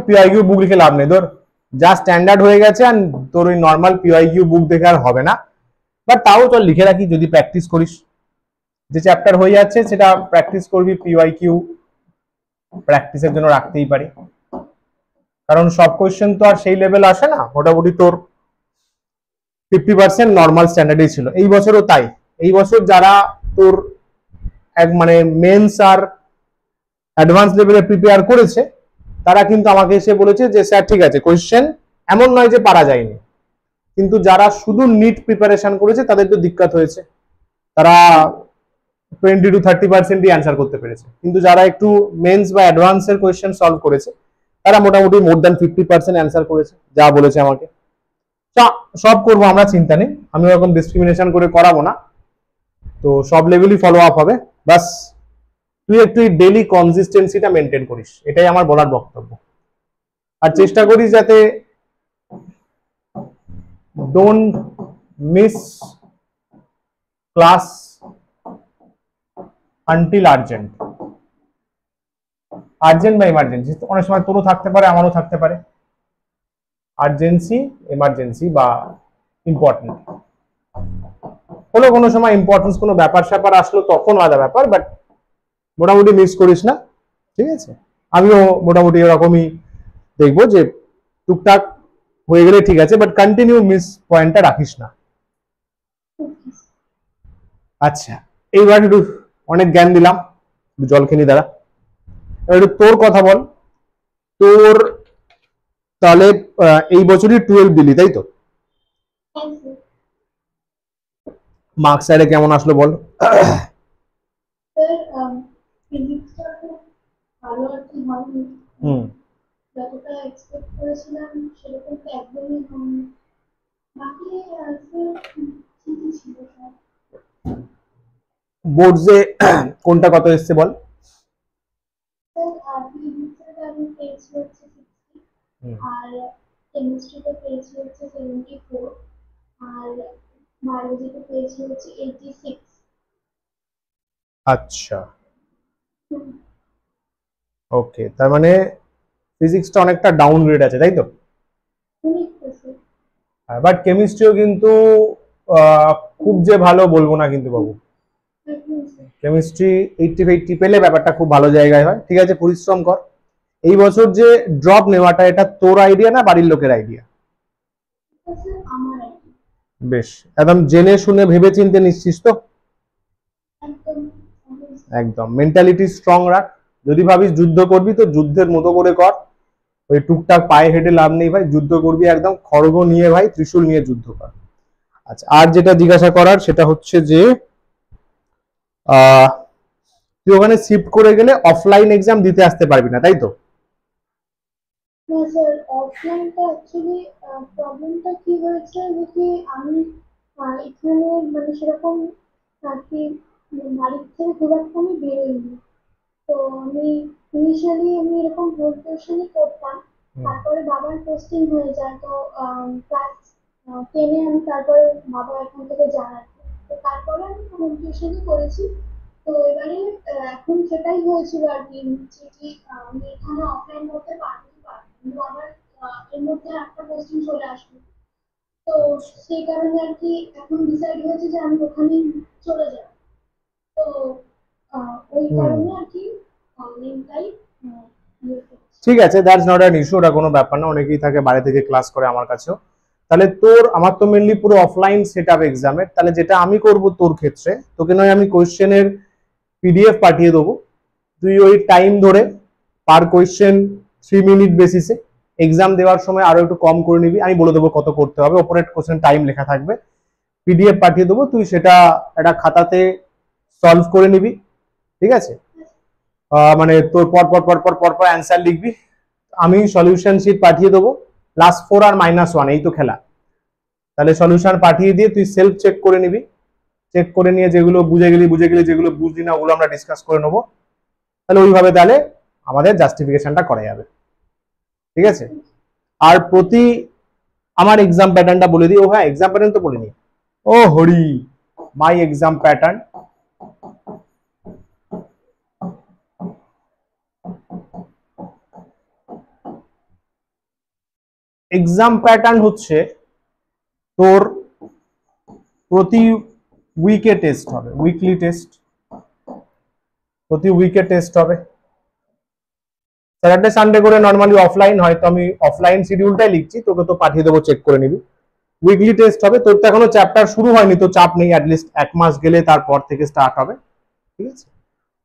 পিওয়াইকিউ বুক লিখে লাভ নেই, ধর যা স্ট্যান্ডার্ড হয়ে গেছে, আর তোর ওই নর্মাল পিওয়াইকিউ বুক দেখে আর হবে না, বাট তাও চল লিখে রাখি, যদি প্র্যাকটিস করিস, যে চ্যাপ্টার হয়ে যাচ্ছে সেটা প্র্যাকটিস করবি, পিওয়াইকিউ প্র্যাকটিসের জন্য রাখতেই পারি, কারণ সব কোয়েশ্চেন তো আর সেই লেভেল আসে না, মোটামুটি তোর 50% নর্মাল স্ট্যান্ডার্ডই ছিল, এই বছরও তাই। এই বছর যারা তোর এক মানে মেন্স আর অ্যাডভান্স লেভেলে প্রিপেয়ার করেছে, তারা কিন্তু আমাকে এসে বলেছে যে স্যার ঠিক আছে, কোয়েশ্চেন এমন নয় যে পারা যায়নি, কিন্তু যারা শুধু নিট প্রিপারেশন করেছে তাদের তো দিক্কত হয়েছে, তারা 20-30% অ্যান্সার করতে পেরেছে, কিন্তু যারা একটু মেন্স বা অ্যাডভান্সের কোয়েশ্চেন সলভ করেছে তারা মোটামুটি মোর দ্যান 50% অ্যান্সার করেছে, যা বলেছে আমাকে। সব করবো আমরা, চিন্তা নেই, আমি ওরকম ডিসক্রিমিনেশন করে করাবো না, তো সব লেভেলই ফলো আপ হবে, বাস তুই একটু ডেইলি কনসিস্টেন্সিটা মেনটেন করিস, এটাই আমার বলার বক্তব্য, আর চেষ্টা করিস যাতে don't miss class until urgent. Urgent বা ইমার্জেন্সি অনেক সময় তোরও থাকতে পারে, আমারও থাকতে পারে, আর্জেন্সি, এমার্জেন্সি বা ইম্পর্টেন্ট হলো, কোনো সময় ইম্পর্টেন্স কোনো ব্যাপার স্যাপার আসলো তখন আলাদা ব্যাপার, বাট মোটামুটি মিস করিস না, ঠিক আছে? আমিও মোটামুটি এরকমই দেখবো যে টুকটাক হয়ে গেলে ঠিক আছে, বাট কন্টিনিউ মিস পয়েন্টটা রাখিস না। আচ্ছা, এইবার একটু অনেক জ্ঞান দিলাম, একটু জল খেয়ে নি দাঁড়া, এবার একটু তোর কথা বল, তোর তাহলে এই বছরই 12 দিলি তাই তো? Yes, sir. মার্কস আরে কেমন আসলো বল? Sir, physics-টা খুব ভালো আর কি হয়নি, যতটা এক্সপেক্ট করেছিলাম সেরকম তো একদমই হয়নি, বাকি স্যার ঠিকই ছিল সব। বোর্ডসে কোনটা কত এসছে বল? স্যার ফিজিক্সের আমি পেয়েছি হচ্ছে 60, আর কেমিস্ট্রিতে পেয়েছি হচ্ছে 74, আর বায়োলজিতে পেয়েছি হচ্ছে 86। আচ্ছা, ওকে, তার মানে ফিজিক্সটা অনেকটা ডাউনগ্রেড আছে, তাই তো? বাট কেমিস্ট্রিও কিন্তু আহ, খুব যে ভালো বলবো না কিন্তু বাবু। কেমিস্ট্রি 80 পেলে ব্যাপারটা খুব ভালো জায়গায় হয়। ঠিক আছে, পরিশ্রম কর। এই বছর যে ড্রপ নেওয়াটা, এটা তোর আইডিয়া না বাড়ির লোকের আইডিয়া? বেশ, একদম জেনে শুনে ভেবে চিন্তে নিচ্ছিস তো? একদম মেন্টালিটি স্ট্রং রাখ। যদি ভাবিস যুদ্ধ করবি তো যুদ্ধের মতো করে কর, ওই টুকটাক পায়ে হেঁটে লাভ নেই ভাই। যুদ্ধ করবি একদম খড়গ নিয়ে ভাই, ত্রিশূল নিয়ে যুদ্ধ কর। আচ্ছা, আর যেটা জিজ্ঞাসা করার সেটা হচ্ছে যে তুই ওখানে শিফট করে গেলে অফলাইন এক্সাম দিতে আসতে পারবি না, তাই তো? না স্যার, অফলাইনটা অ্যাকচুয়ালি প্রবলেমটা কি হয়েছে যে আমি এখানে মানে সেরকম আর কি বাড়ির থেকে খুব একটা আমি বেরোইনি। তো আমি ইনিশিয়ালি আমি এরকম হোম টিউশনই করতাম। তারপরে বাবার পোস্টিং হয়ে যায়, তো ক্লাস 10-এ আমি তারপরে বাবা এখান থেকে জানান, তো তারপরে আমি হোম টিউশনই করেছি। তো এবারে এখন সেটাই হয়েছিল আর কি, যে আমি এখানে অফলাইন করতে পারবো কিন্তু আমার এর মধ্যে একটা পোস্টিং চলে আসবে। তো সেই কারণে আর কি এখন ডিসাইড হয়েছে যে আমি ওখানেই চলে যাব। তো ওই কারণে আর কি অনলাইনটাই ঠিক আছে, দ্যাটস নট অ্যান ইস্যু, ওটা কোনো ব্যাপার না। অনেকেই থাকে বাইরে থেকে ক্লাস করে আমার কাছেও। তাহলে তোর, আমার তো মেনলি পুরো অফলাইন সেট আপ এক্সামের। তাহলে যেটা আমি করব তোর ক্ষেত্রে, তোকে নয় আমি কোয়েশ্চেনের পিডিএফ পাঠিয়ে দেবো। তুই ওই টাইম ধরে পার কোয়েশ্চেন 3 মিনিট বেসিসে এক্সাম দেওয়ার সময় আরো একটু কম করে নিবি। আমি বলে দেবো কত করতে হবে, ওপরে কোশ্চেন টাইম লেখা থাকবে। পিডিএফ পাঠিয়ে দেবো, তুই সেটা একটা খাতাতে সলভ করে নিবি। ঠিক আছে, মানে তোর পর পর পর পর পর পর অ্যান্সার লিখবি। আমি সলিউশন শিট পাঠিয়ে দেবো। +4 আর -1 এই তো খেলা। তাহলে সলিউশন পাঠিয়ে দিয়ে তুই সেলফ চেক করে নিবি। চেক করে নিয়ে যেগুলো বুঝে গেলি, যেগুলো বুঝলি না ওগুলো আমরা ডিসকাস করে নেবো। তাহলে ওইভাবে তাহলে আমাদের জাস্টিফিকেশনটা করা যাবে। ঠিক আছে, আর আমার এক্সাম প্যাটার্নটা বলে দিই। ও হ্যাঁ, এক্সাম প্যাটার্ন তো বলিনি। ও হরি, my exam pattern. Exam pattern হচ্ছে তোর প্রতি উইকে টেস্ট হবে, উইকলি টেস্ট। প্রতি উইকে টেস্ট হবে। স্যাটারডে সানডে করে নর্মালি অফলাইন হয়, তো আমি অফলাইন শিডিউলটাই লিখছি, তোকে তো পাঠিয়ে দেবো, চেক করে নিবি। উইকলি টেস্ট হবে। তোর তো এখনো চ্যাপ্টার শুরু হয়নি, তো চাপ নেই, অ্যাটলিস্ট 1 মাস গেলে তারপর থেকে স্টার্ট হবে। ঠিক আছে,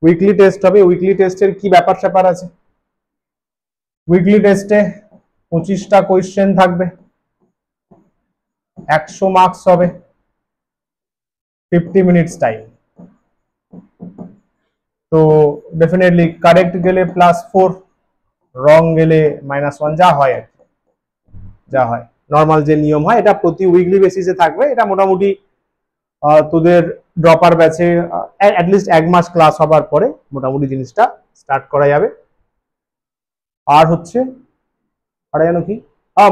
উইকলি টেস্ট হবে। উইকলি টেস্টের কি ব্যাপার স্যাপার আছে? উইকলি টেস্টে 25টা কোয়েশ্চেন থাকবে, 100 মার্কস হবে, 50 মিনিটস টাইম। তো ডেফিনেটলি কারেক্ট গেলে +4, রং গেলে -1, যা হয় আর কি, যা হয় নর্মাল যে নিয়ম হয়, এটা প্রতি উইকলি বেসিসে থাকবে। এটা মোটামুটি তোদের ড্রপার ব্যাচে অ্যাটলিস্ট 1 মাস ক্লাস হবার পরে মোটামুটি জিনিসটা স্টার্ট করা যাবে। আর হচ্ছে আর যেন কি,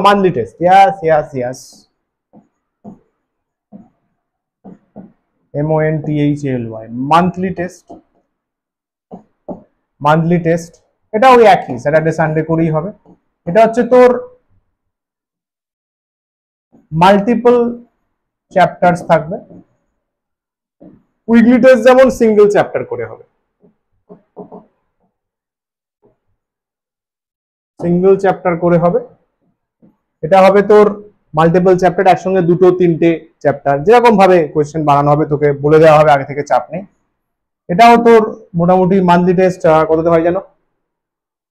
মান্থলি টেস্ট। ইয়াস ইয়াস ইয়াস, MONTHLY, monthly test. Monthly test এটা ওই একই, স্যাটারডে সানডে করেই হবে। এটা হচ্ছে তোর মাল্টিপল চ্যাপ্টারস থাকবে। উইকলি টেস্ট যেমন সিঙ্গেল চ্যাপ্টার করে হবে, সিঙ্গেল চ্যাপ্টার করে হবে। এটা হবে তোর মাল্টিপল চ্যাপ্টার, একসঙ্গে 2-3টে চ্যাপ্টার, যেরকম ভাবে কোয়েশ্চেন বানানো হবে তোকে বলে দেওয়া হবে আগে থেকে, চাপ নেই। এটাও তোর মোটামুটি মান্থলি টেস্ট কততে হয় জানো?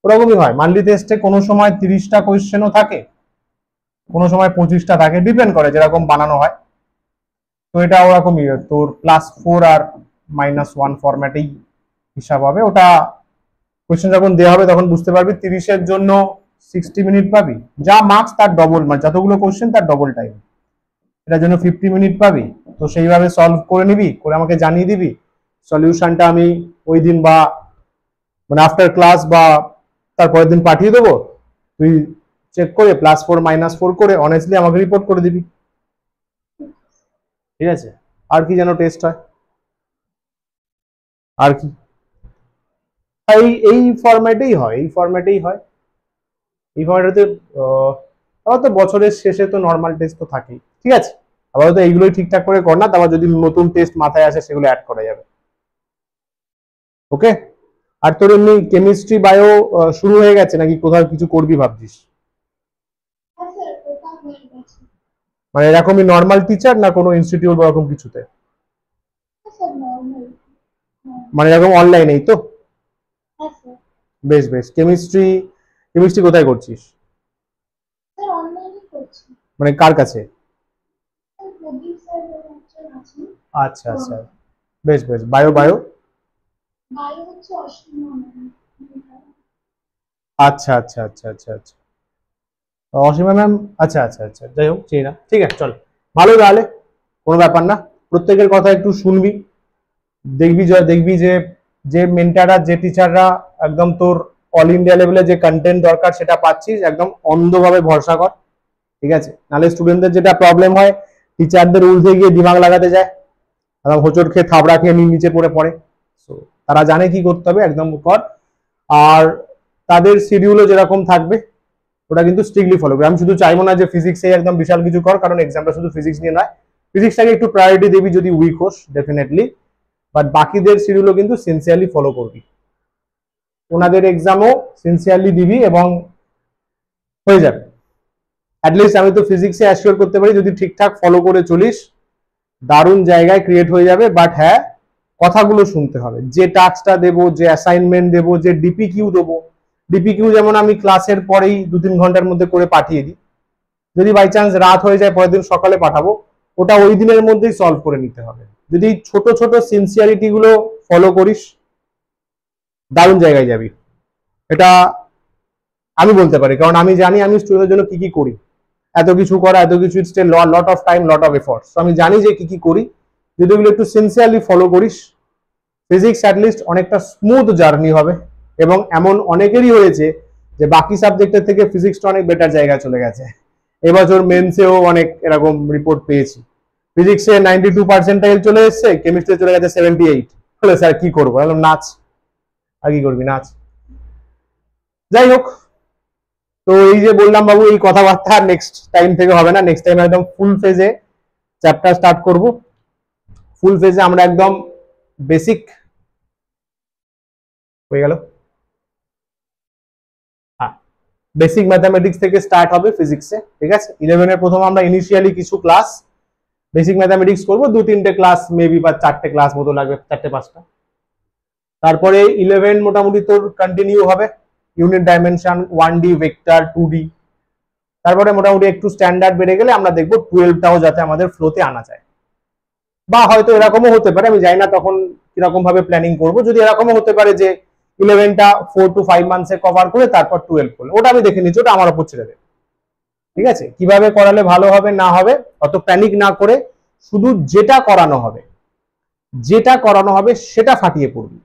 ওরকমই হয়। মান্থলি টেস্টে কোনো সময় 30টা কোয়েশ্চেনও থাকে, কোনো সময় 25টা থাকে, ডিপেন্ড করে যেরকম বানানো হয়। তো এটা ওরকমই তোর +4 আর -1 ফরম্যাটেই হিসাব হবে। ওটা কোয়েশ্চেন যখন দেওয়া হবে তখন বুঝতে পারবি। 30-এর জন্য 60 মিনিট পাবি, যা মার্কস তার ডবল, মানে যতগুলো কোয়েশ্চেন তার ডবল টাইম। এটার জন্য 50 মিনিট পাবি। তো সেইভাবে সলভ করে নিবি, করে আমাকে জানিয়ে দিবি। সলিউশনটা আমি ওই দিন বা মানে আফটার ক্লাস বা তারপরের দিন পাঠিয়ে দেবো। তুই চেক করে +4 -4 করে অনেস্টলি আমাকে রিপোর্ট করে দিবি। ঠিক আছে, আর কি যেন টেস্ট হয়, আর কি? এই ফরম্যাটেই হয়, এই ফরম্যাটেই হয়। এই ফরম্যাটে আবার তো বছরের শেষে তো নর্মাল টেস্ট তো থাকেই। ঠিক আছে, আপাতত এইগুলোই ঠিকঠাক করে কর না, তারপর যদি নতুন টেস্ট মাথায় আসে সেগুলো অ্যাড করা যাবে। ওকে, আর তোর এমনি কেমিস্ট্রি বায়ো শুরু হয়ে গেছে নাকি কোথাও কিছু করবি ভাবছিস? হ্যাঁ স্যার, ওটা হয়ে গেছে। মানে এরকমই নর্মাল টিচার না কোনো ইনস্টিটিউট বা এরকম কিছুতে? হ্যাঁ স্যার, নর্মাল। হ্যাঁ। মানে এরকম অনলাইনেই তো? হ্যাঁ স্যার। বেশ বেশ। কেমিস্ট্রি কেমিস্ট্রি কোথায় করছিস? স্যার অনলাইনে করছি। মানে কার কাছে? স্যার প্রদীপ স্যার একজন আছেন। আচ্ছা আচ্ছা, বেশ বেশ। Bio bio? বায়ো হচ্ছে অসীমা ম্যাম। আচ্ছা আচ্ছা আচ্ছা আচ্ছা আচ্ছা, অসীমা ম্যাম। আচ্ছা আচ্ছা আচ্ছা, যাই হোক, চিনি না। ঠিক আছে, চল, ভালো, তাহলে কোনো ব্যাপার না। প্রত্যেকের কথা একটু শুনবি, দেখবি যে যে মেন্টাররা, যে টিচাররা একদম তোর অল ইন্ডিয়া লেভেলে যে কন্টেন্ট দরকার সেটা পাচ্ছিস, একদম অন্ধভাবে ভরসা কর। ঠিক আছে, নাহলে স্টুডেন্টদের যেটা প্রবলেম হয়, টিচারদের উল্টে গিয়ে দিমাগ লাগাতে যায়, একদম হোঁচট খেয়ে থাবড়া খেয়ে নিচে পড়ে। সো তারা জানে কি করতে হবে, একদম কর। আর তাদের শিডিউলও যেরকম থাকবে ওটা কিন্তু স্ট্রিক্টলি ফলো করবে। আমি শুধু চাইবো না যে ফিজিক্সে একদম বিশাল কিছু কর, কারণ এক্সামটা শুধু ফিজিক্স নিয়ে নয়। ফিজিক্সটাকে একটু প্রায়োরিটি দিবি যদি উইক হোস, ডেফিনেটলি। বাট বাকিদের শিডিউলও কিন্তু সিনসিয়ারলি ফলো করবি, ওনাদের এক্সামও সিনসিয়ারলি দিবি এবং হয়ে যাবে। অ্যাটলিস্ট আমি তো ফিজিক্সে অ্যাসিওর করতে পারি, যদি ঠিকঠাক ফলো করে চলিস দারুণ জায়গায় ক্রিয়েট হয়ে যাবে। বাট হ্যাঁ, কথাগুলো শুনতে হবে। যে টাস্কটা দেবো, যে অ্যাসাইনমেন্ট দেবো, যে ডিপিকিউ দেবো, ডিপিকিউ যেমন আমি ক্লাসের পরেই 2-3 ঘন্টার মধ্যে করে পাঠিয়ে দিই, যদি বাই চান্স রাত হয়ে যায় পরের দিন সকালে পাঠাবো, ওটা ওই দিনের মধ্যেই সলভ করে নিতে হবে। যদি ছোট ছোট সিনসিয়ারিটি গুলো ফলো করিস দারুণ জায়গায় যাবি, এটা আমি বলতে পারি, কারণ আমি জানি আমি স্টুডেন্টের জন্য কি কি করি। এত কিছু করা, এত কিছু, it's lot of time, lot of efforts. আমি জানি যে কি কি করি। যদি ওগুলো একটু সিনসিয়ারলি ফলো করিস, ফিজিক্স অ্যাটলিস্ট অনেকটা স্মুথ জার্নি হবে। এবং এমন অনেকেরই হয়েছে যে বাকি সাবজেক্টের থেকে ফিজিক্সটা অনেক বেটার জায়গায় চলে গেছে। এবছর মেন্সেও অনেক এরকম রিপোর্ট পেয়েছি, ফিজিক্সে 92% চলে এসছে, কেমিস্ট্রি চলে গেছে 78। বলে স্যার কি করবো? বললাম নাচ, আর কি করবি, নাচ। যাই হোক, তো এই যে বললাম বাবু, এই কথাবার্তা নেক্সট টাইম থেকে হবে না। নেক্সট টাইম একদম ফুল ফেজে চ্যাপ্টার স্টার্ট করব। ফুল ফেজে আমরা একদম বেসিক হয়ে গেল, হ্যাঁ, বেসিক ম্যাথামেটিক্স থেকে স্টার্ট হবে ফিজিক্সে। ঠিক আছে, 11-এর প্রথম আমরা ইনিশিয়ালি কিছু ক্লাস বেসিক ম্যাথামেটিক্স করবো, 2-3টে ক্লাস মেবি, বা 4টে ক্লাস মতো লাগবে, 4টে-5টা। তারপরে 11 মোটামুটি তোর কন্টিনিউ হবে, unit dimension, 1D vector, 2D। তারপরে মোটামুটি একটু স্ট্যান্ডার্ড বেড়ে গেলে আমরা দেখবো 12টাও যাতে আমাদের ফ্লোতে আনা যায়। বা হয়তো এরকমও হতে পারে, আমি জানি না তখন কিরকম ভাবে প্ল্যানিং করবো। যদি এরকমও হতে পারে যে 11টা 4 to 5 মান্থসে কভার করে তারপর 12 করলে, ওটা আমি দেখে নিচ্ছি, ওটা আমার উপর ছেড়ে দেবে। ঠিক আছে, কিভাবে করালে ভালো হবে না হবে অত প্যানিক না করে, শুধু যেটা করানো হবে সেটা ফাটিয়ে পড়বি,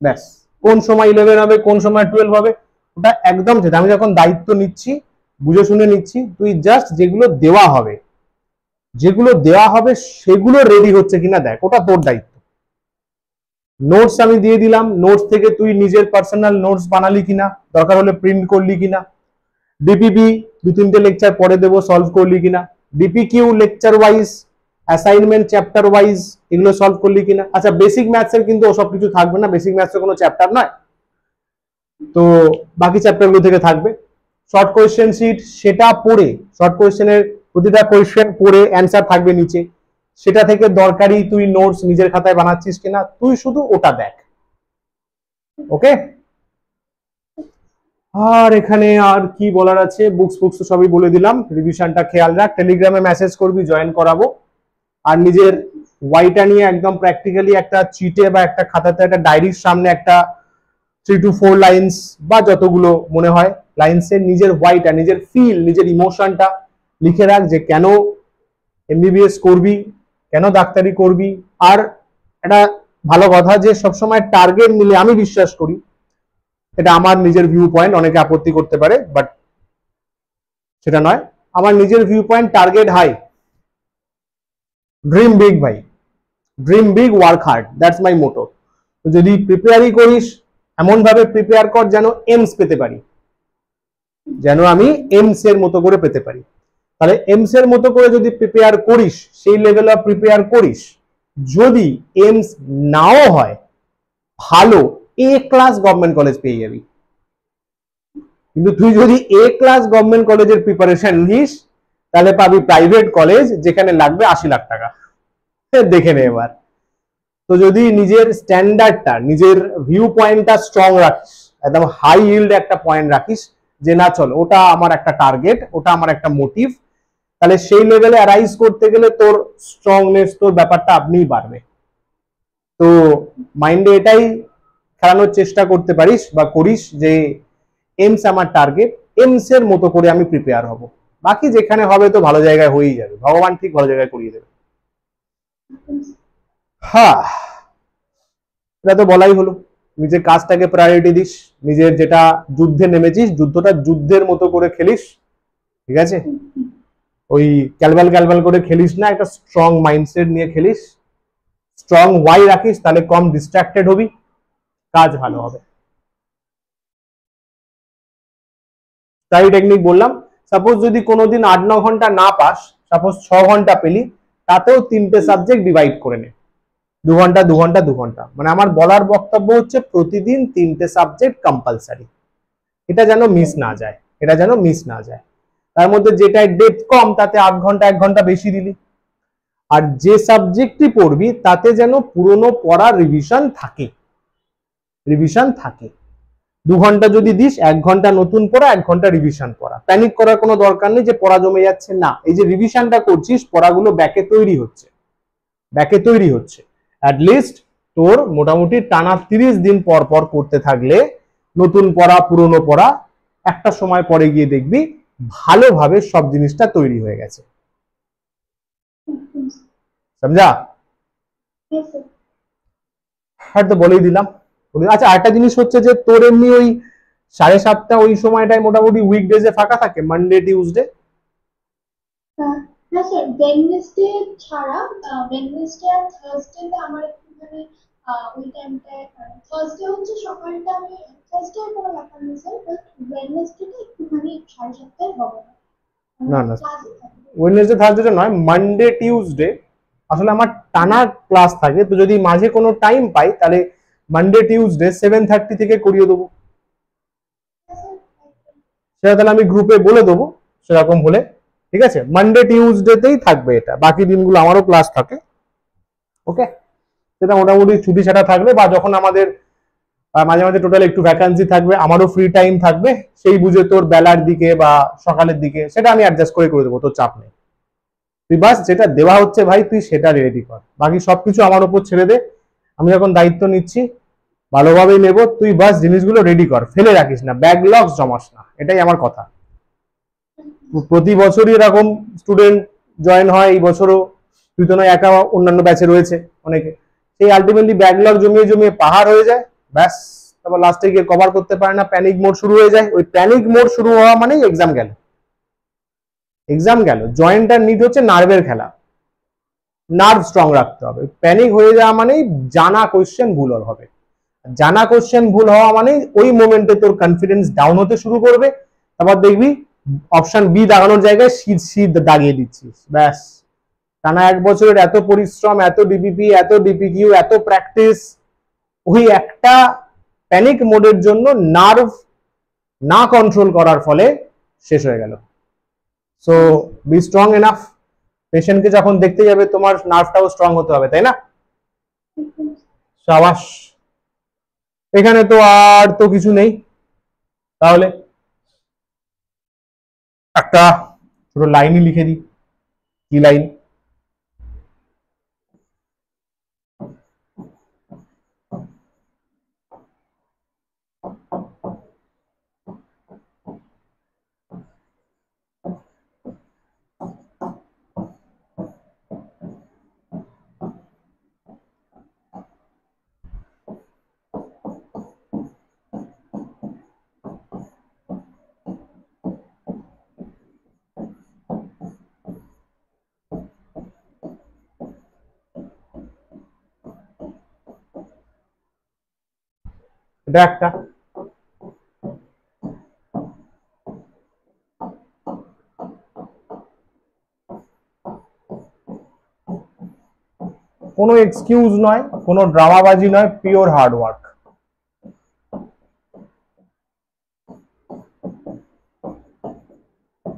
ব্যাস। কোন সময় 11 হবে, কোন সময় 12 হবে, ওটা একদম যেটা আমি যখন দায়িত্ব নিচ্ছি বুঝে শুনে নিচ্ছি। তুই জাস্ট যেগুলো দেওয়া হবে সেগুলো রেডি হচ্ছে কিনা দেখ, ওটা তোর দায়িত্ব। নোটস আমি দিয়ে দিলাম, নোটস থেকে তুই নিজের পার্সোনাল নোটস বানালি কিনা, দরকার হলে প্রিন্ট করলি কিনা, ডিপিপি 2-3টে লেকচার পরে দেবো, সলভ করলি কিনা, DPQ lecture wise, assignment chapter wise এগুলো সলভ করলি কিনা। আচ্ছা, বেসিক ম্যাথসের কিন্তু ওসব কিছু থাকবে না, বেসিক ম্যাথসের কোনো চ্যাপ্টার নয়, তো বাকি চ্যাপ্টারগুলো থেকে থাকবে। শর্ট কোয়েশ্চেন শিট, সেটা পড়ে, শর্ট কোয়েশ্চেনের প্রতিটা কোয়েশ্চেন পড়ে অ্যান্সার থাকবে নিচে, সেটা থেকে দরকারি তুই নোটস নিজের খাতায় বানাচ্ছিস কিনা তুই শুধু ওটা দেখ। ওকে, আর এখানে আর কি বলার আছে, বুকস সবই বলে দিলাম। রিভিশনটা খেয়াল রাখ, টেলিগ্রামে মেসেজ করবি, জয়েন করাবো। আর নিজের ওয়াইটা নিয়ে একদম প্র্যাকটিক্যালি একটা চিটে বা একটা খাতাতে, একটা ডায়েরির সামনে একটা 3 to 4 লাইন্স বা যতগুলো মনে হয় লাইন্সের নিজের ওয়াইটা, নিজের ফিল, নিজের ইমোশনটা লিখে রাখ, যে কেন এমবিবিএস করবি, কেন ডাক্তারি করবি। আর একটা ভালো কথা যে সবসময় টার্গেট নিলে, আমি বিশ্বাস করি, এটা আমার নিজের ভিউ পয়েন্ট, অনেকে আপত্তি করতে পারে, বাট সেটা নয়, আমার নিজের view point, target high, dream big ভাই, dream big, work hard, that's my motto. যদি প্রিপেয়ারই করিস এমন ভাবে প্রিপেয়ার কর যেন এমস পেতে পারি, যেন আমি এমস এর মতো করে পেতে পারি। তাহলে এমস এর মতো করে যদি প্রিপেয়ার করিস, সেই লেভেল অফ প্রিপেয়ার করিস, যদি এমস নাও হয়, ভালো এ ক্লাস গভর্নমেন্ট কলেজ পেয়ে যাবি। কিন্তু তুই যদি এ ক্লাস গভর্নমেন্ট কলেজের প্রিপারেশন নিস, তাহলে পাবি প্রাইভেট কলেজ যেখানে লাগবে 80 লাখ টাকা। দেখে নে এবার। তো যদি নিজের স্ট্যান্ডার্ডটা, নিজের ভিউ পয়েন্টটা স্ট্রং রাখিস, একদম হাই ইল্ড একটা পয়েন্ট রাখিস, যে না চল ওটা আমার একটা টার্গেট, ওটা আমার একটা মোটিভ, তাহলে সেই লেভেলে অ্যারাইজ করতে গেলে তোর স্ট্রংনেস, তোর ব্যাপারটা আপনিই বাড়বে। তো মাইন্ডে এটাই খেলানোর চেষ্টা করতে পারিস বা করিস যে এমস আমার টার্গেট, এমস এর মতো করে আমি প্রিপেয়ার হব, বাকি যেখানে হবে তো ভালো জায়গায় হয়েই যাবে, ভগবান ঠিক ভালো জায়গায় করিয়ে দেবে। হ্যাঁ, এটা তো বলাই হলো, নিজের কাজটাকে প্রায়োরিটি দিস, নিজের যেটা যুদ্ধে নেমেছিস যুদ্ধটা যুদ্ধের মতো করে খেলিস, ঠিক আছে? ওই ক্যালবাল ক্যালবাল করে খেলিস না, একটা স্ট্রং মাইন্ডসেট নিয়ে খেলিস, স্ট্রং ওয়াই রাখিস, তাহলে কম ডিস্ট্রাক্টেড হবি, কাজ ভালো হবে। তাই টেকনিক বললাম। সাপোজ যদি কোনোদিন 8-9 ঘন্টা না পাস, সাপোজ 6 ঘন্টা পেলি, তাতেও 3টে সাবজেক্ট ডিভাইড করে নে, 2 ঘন্টা 2 ঘন্টা 2 ঘন্টা। মানে আমার বলার বক্তব্য হচ্ছে প্রতিদিন 3টে সাবজেক্ট কম্পালসারি, এটা যেন মিস না যায়, এটা যেন মিস না যায়। তার মধ্যে যেটাই ডেপথ কম তাতে 8 ঘন্টা 1 ঘন্টা বেশি দিলি, আর যে সাবজেক্টই পড়বি তাতে যেন পুরনো পড়া রিভিশন থাকে, রিভিশন থাকে। 2 ঘন্টা যদি দিস, 1 ঘন্টা নতুন পড়া, 1 ঘন্টা রিভিশন পড়া। প্যানিক করার কোনো দরকার নেই যে পড়া জমে যাচ্ছে, না, এই যে রিভিশনটা করছিস, পড়াগুলো ব্যাকে তৈরি হচ্ছে, ব্যাকে তৈরি হচ্ছে। অ্যাটলিস্ট তোর মোটামুটি টানা 30 দিন পর পর করতে থাকলে নতুন পড়া পুরনো পড়া একটা সময় পরে গিয়ে দেখবি ভালোভাবে সব জিনিসটা তৈরি হয়ে গেছে। সমঝা? হ্যাঁ, তো বলেই দিলাম। আচ্ছা, আরেকটা জিনিস হচ্ছে যে তোর এমনি ওই 7:30 ওই সময়টায় মোটামুটি উইকডেজে ফাঁকা থাকে, মানডে টিউসডে? হ্যাঁ স্যার, ওয়েডনেসডে ছাড়া ওয়েডনেসডে আর থার্সডেতে আমার একটুখানি ওই টাইমটায়, থার্সডে হচ্ছে সকালটা আমি, থার্সডে কোনো ব্যাপার নেই স্যার, বাট ওয়েডনেসডেটা একটুখানি 7:30 হবে না, না আমার না, ক্লাস থাকে। ওয়েডনেসডে থার্সডে নয়, মানডে টিউসডে আসলে আমার টানা ক্লাস থাকে। তো যদি মাঝে কোনো টাইম পাই তাহলে মানডে টিউসডে 7:30 থেকে করিয়ে দেবো, সেটা তাহলে আমি গ্রুপে বলে দেবো সেরকম হলে। ঠিক আছে, মানডে টিউসডেতেই থাকবে এটা, বাকি দিনগুলো আমারও ক্লাস থাকে। ওকে, সেটা মোটামুটি ছুটি ছাটা থাকবে বা যখন আমাদের মাঝে মাঝে টোটাল একটু ভ্যাকান্সি থাকবে, আমারও ফ্রি টাইম থাকবে, সেই বুঝে তোর বেলার দিকে বা সকালের দিকে সেটা আমি অ্যাডজাস্ট করে দেবো, তোর চাপ নেই। তুই বাস যেটা দেওয়া হচ্ছে ভাই তুই সেটা রেডি কর, বাকি সবকিছু আমার উপর ছেড়ে দে। আমি যখন দায়িত্ব নিচ্ছি ভালোভাবেই নেব, তুই বাস জিনিসগুলো রেডি কর, ফেলে রাখিস না, ব্যাকলগ জমাস না, এটাই আমার কথা। প্রতি বছরই এরকম স্টুডেন্ট জয়েন হয়, এই বছরও তুই তো নয় একা, অন্যান্য ব্যাচে রয়েছে অনেকে, সেই আলটিমেটলি ব্যাকলগ জমিয়ে জমিয়ে পাহাড় হয়ে যায়, ব্যাস তারপর লাস্টে গিয়ে কভার করতে পারে না, প্যানিক মোড শুরু হয়ে যায়। ওই প্যানিক মোড শুরু হওয়া মানেই এক্সাম গেল, এক্সাম গেল। জয়েন্ট আর নিট হচ্ছে নার্ভের খেলা, নার্ভ স্ট্রং রাখতে হবে। প্যানিক হয়ে যাওয়া মানেই জানা কোশ্চেন ভুল হবে, জানা কোশ্চেন ভুল হওয়া মানেই ওই মোমেন্টে তোর কনফিডেন্স ডাউন হতে শুরু করবে, তারপর দেখবি অপশন বি দাগানোর জায়গায় শীত শীত দাগিয়ে দিচ্ছিস, ব্যাস। টানা 1 বছরের এত পরিশ্রম, এত ডিপিপি, এত ডিপিকিউ, এত প্র্যাকটিস, ওই একটা প্যানিক মোডের জন্য নার্ভ না কন্ট্রোল করার ফলে শেষ হয়ে গেল। সো বি স্ট্রং এনাফ, পেশেন্টকে যখন দেখতে যাবে তোমার নার্ভটাও স্ট্রং হতে হবে, তাই না? সাবাস। এখানে তো আর তো কিছু নেই, তাহলে একটা ছোট লাইনই লিখে দিই। কি লাইন? এটা একটা। কোনো এক্সকিউজ নয়, কোনো ড্রামাবাজি নয়, পিওর হার্ড ওয়ার্ক।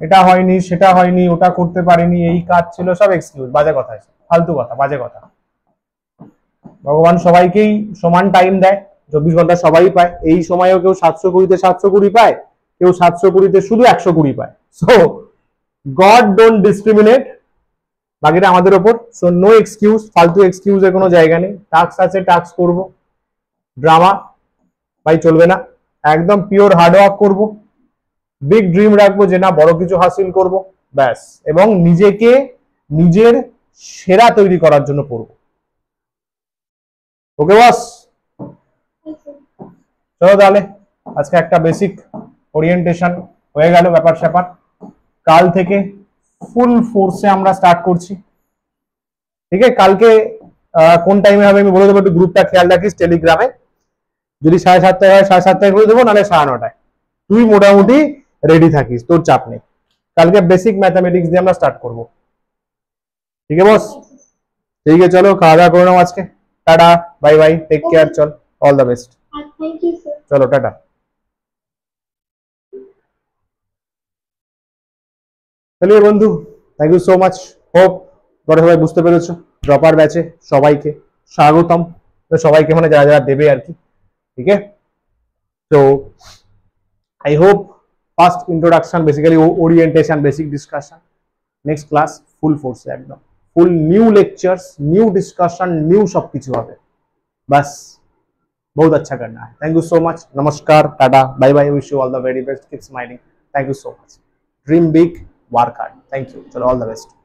এটা হয়নি, সেটা হয়নি, ওটা করতে পারিনি, এই কাজ ছিল, সব এক্সকিউজ, বাজে কথা, ফালতু কথা, বাজে কথা। ভগবান সবাইকেই সমান টাইম দেয়, 24 ঘন্টা সবাই পায়। এই সময়ও কেউ 720-তে 720 পায়, কেউ 720-তে শুধু 120 পায়। সো গড ডোন্ট ডিসক্রিমিনেট, বাকিটা আমাদের ওপর। সো নো এক্সকিউজ, ফালতু এক্সকিউজের কোনো জায়গা নেই। টাস্ক আছে, টাস্ক করবো, ড্রামা ভাই চলবে না। একদম পিওর হার্ডওয়ার্ক করবো, বিগ ড্রিম রাখবো যে না বড় কিছু হাসিল করব, ব্যাস। এবং নিজেকে নিজের সেরা তৈরি করার জন্য পড়বো। ওকে বস, চলো তাহলে আজকে একটা বেসিক ওরিয়েন্টেশন হয়ে গেল, ব্যাপার স্যাপার। কাল থেকে ফুল ফোর্সে আমরা স্টার্ট করছি, ঠিক আছে? কালকে কোন টাইমে হবে আমি বলে দেবো, একটু গ্রুপটা খেয়াল রাখিস টেলিগ্রামে। যদি 7:30 হয় 7:30 করে দেবো, নাহলে 9:30। তুই মোটামুটি রেডি থাকিস, তোর চাপ নেই। কালকে বেসিক ম্যাথামেটিক্স দিয়ে আমরা স্টার্ট করব, ঠিক আছে বস? ঠিক আছে, চলো খাওয়া দাওয়া করে নাও আজকে। টাটা, বাই বাই, টেক কেয়ার, চল, all the best. Thank you sir. চলো টাটা। চলিয়ে বন্ধু, thank you so much. Hope তোমরা সবাই বুঝতে পেরেছো। ড্রপার ব্যাচে সবাইকে স্বাগতম, সবাইকে মানে যারা যারা দেবে আর কি, ঠিক আছে? তো I hope first introduction, basically orientation, basic discussion. Next class full force एकदम, full new lectures, new discussion, new सब कुछ होगा। बस बहुत अच्छा करना है। Thank you so much. नमस्कार, Tata, bye bye. Wish you all the very best. Keep smiling. Thank you so much. Dream big, work hard. Thank you. चलो all the best.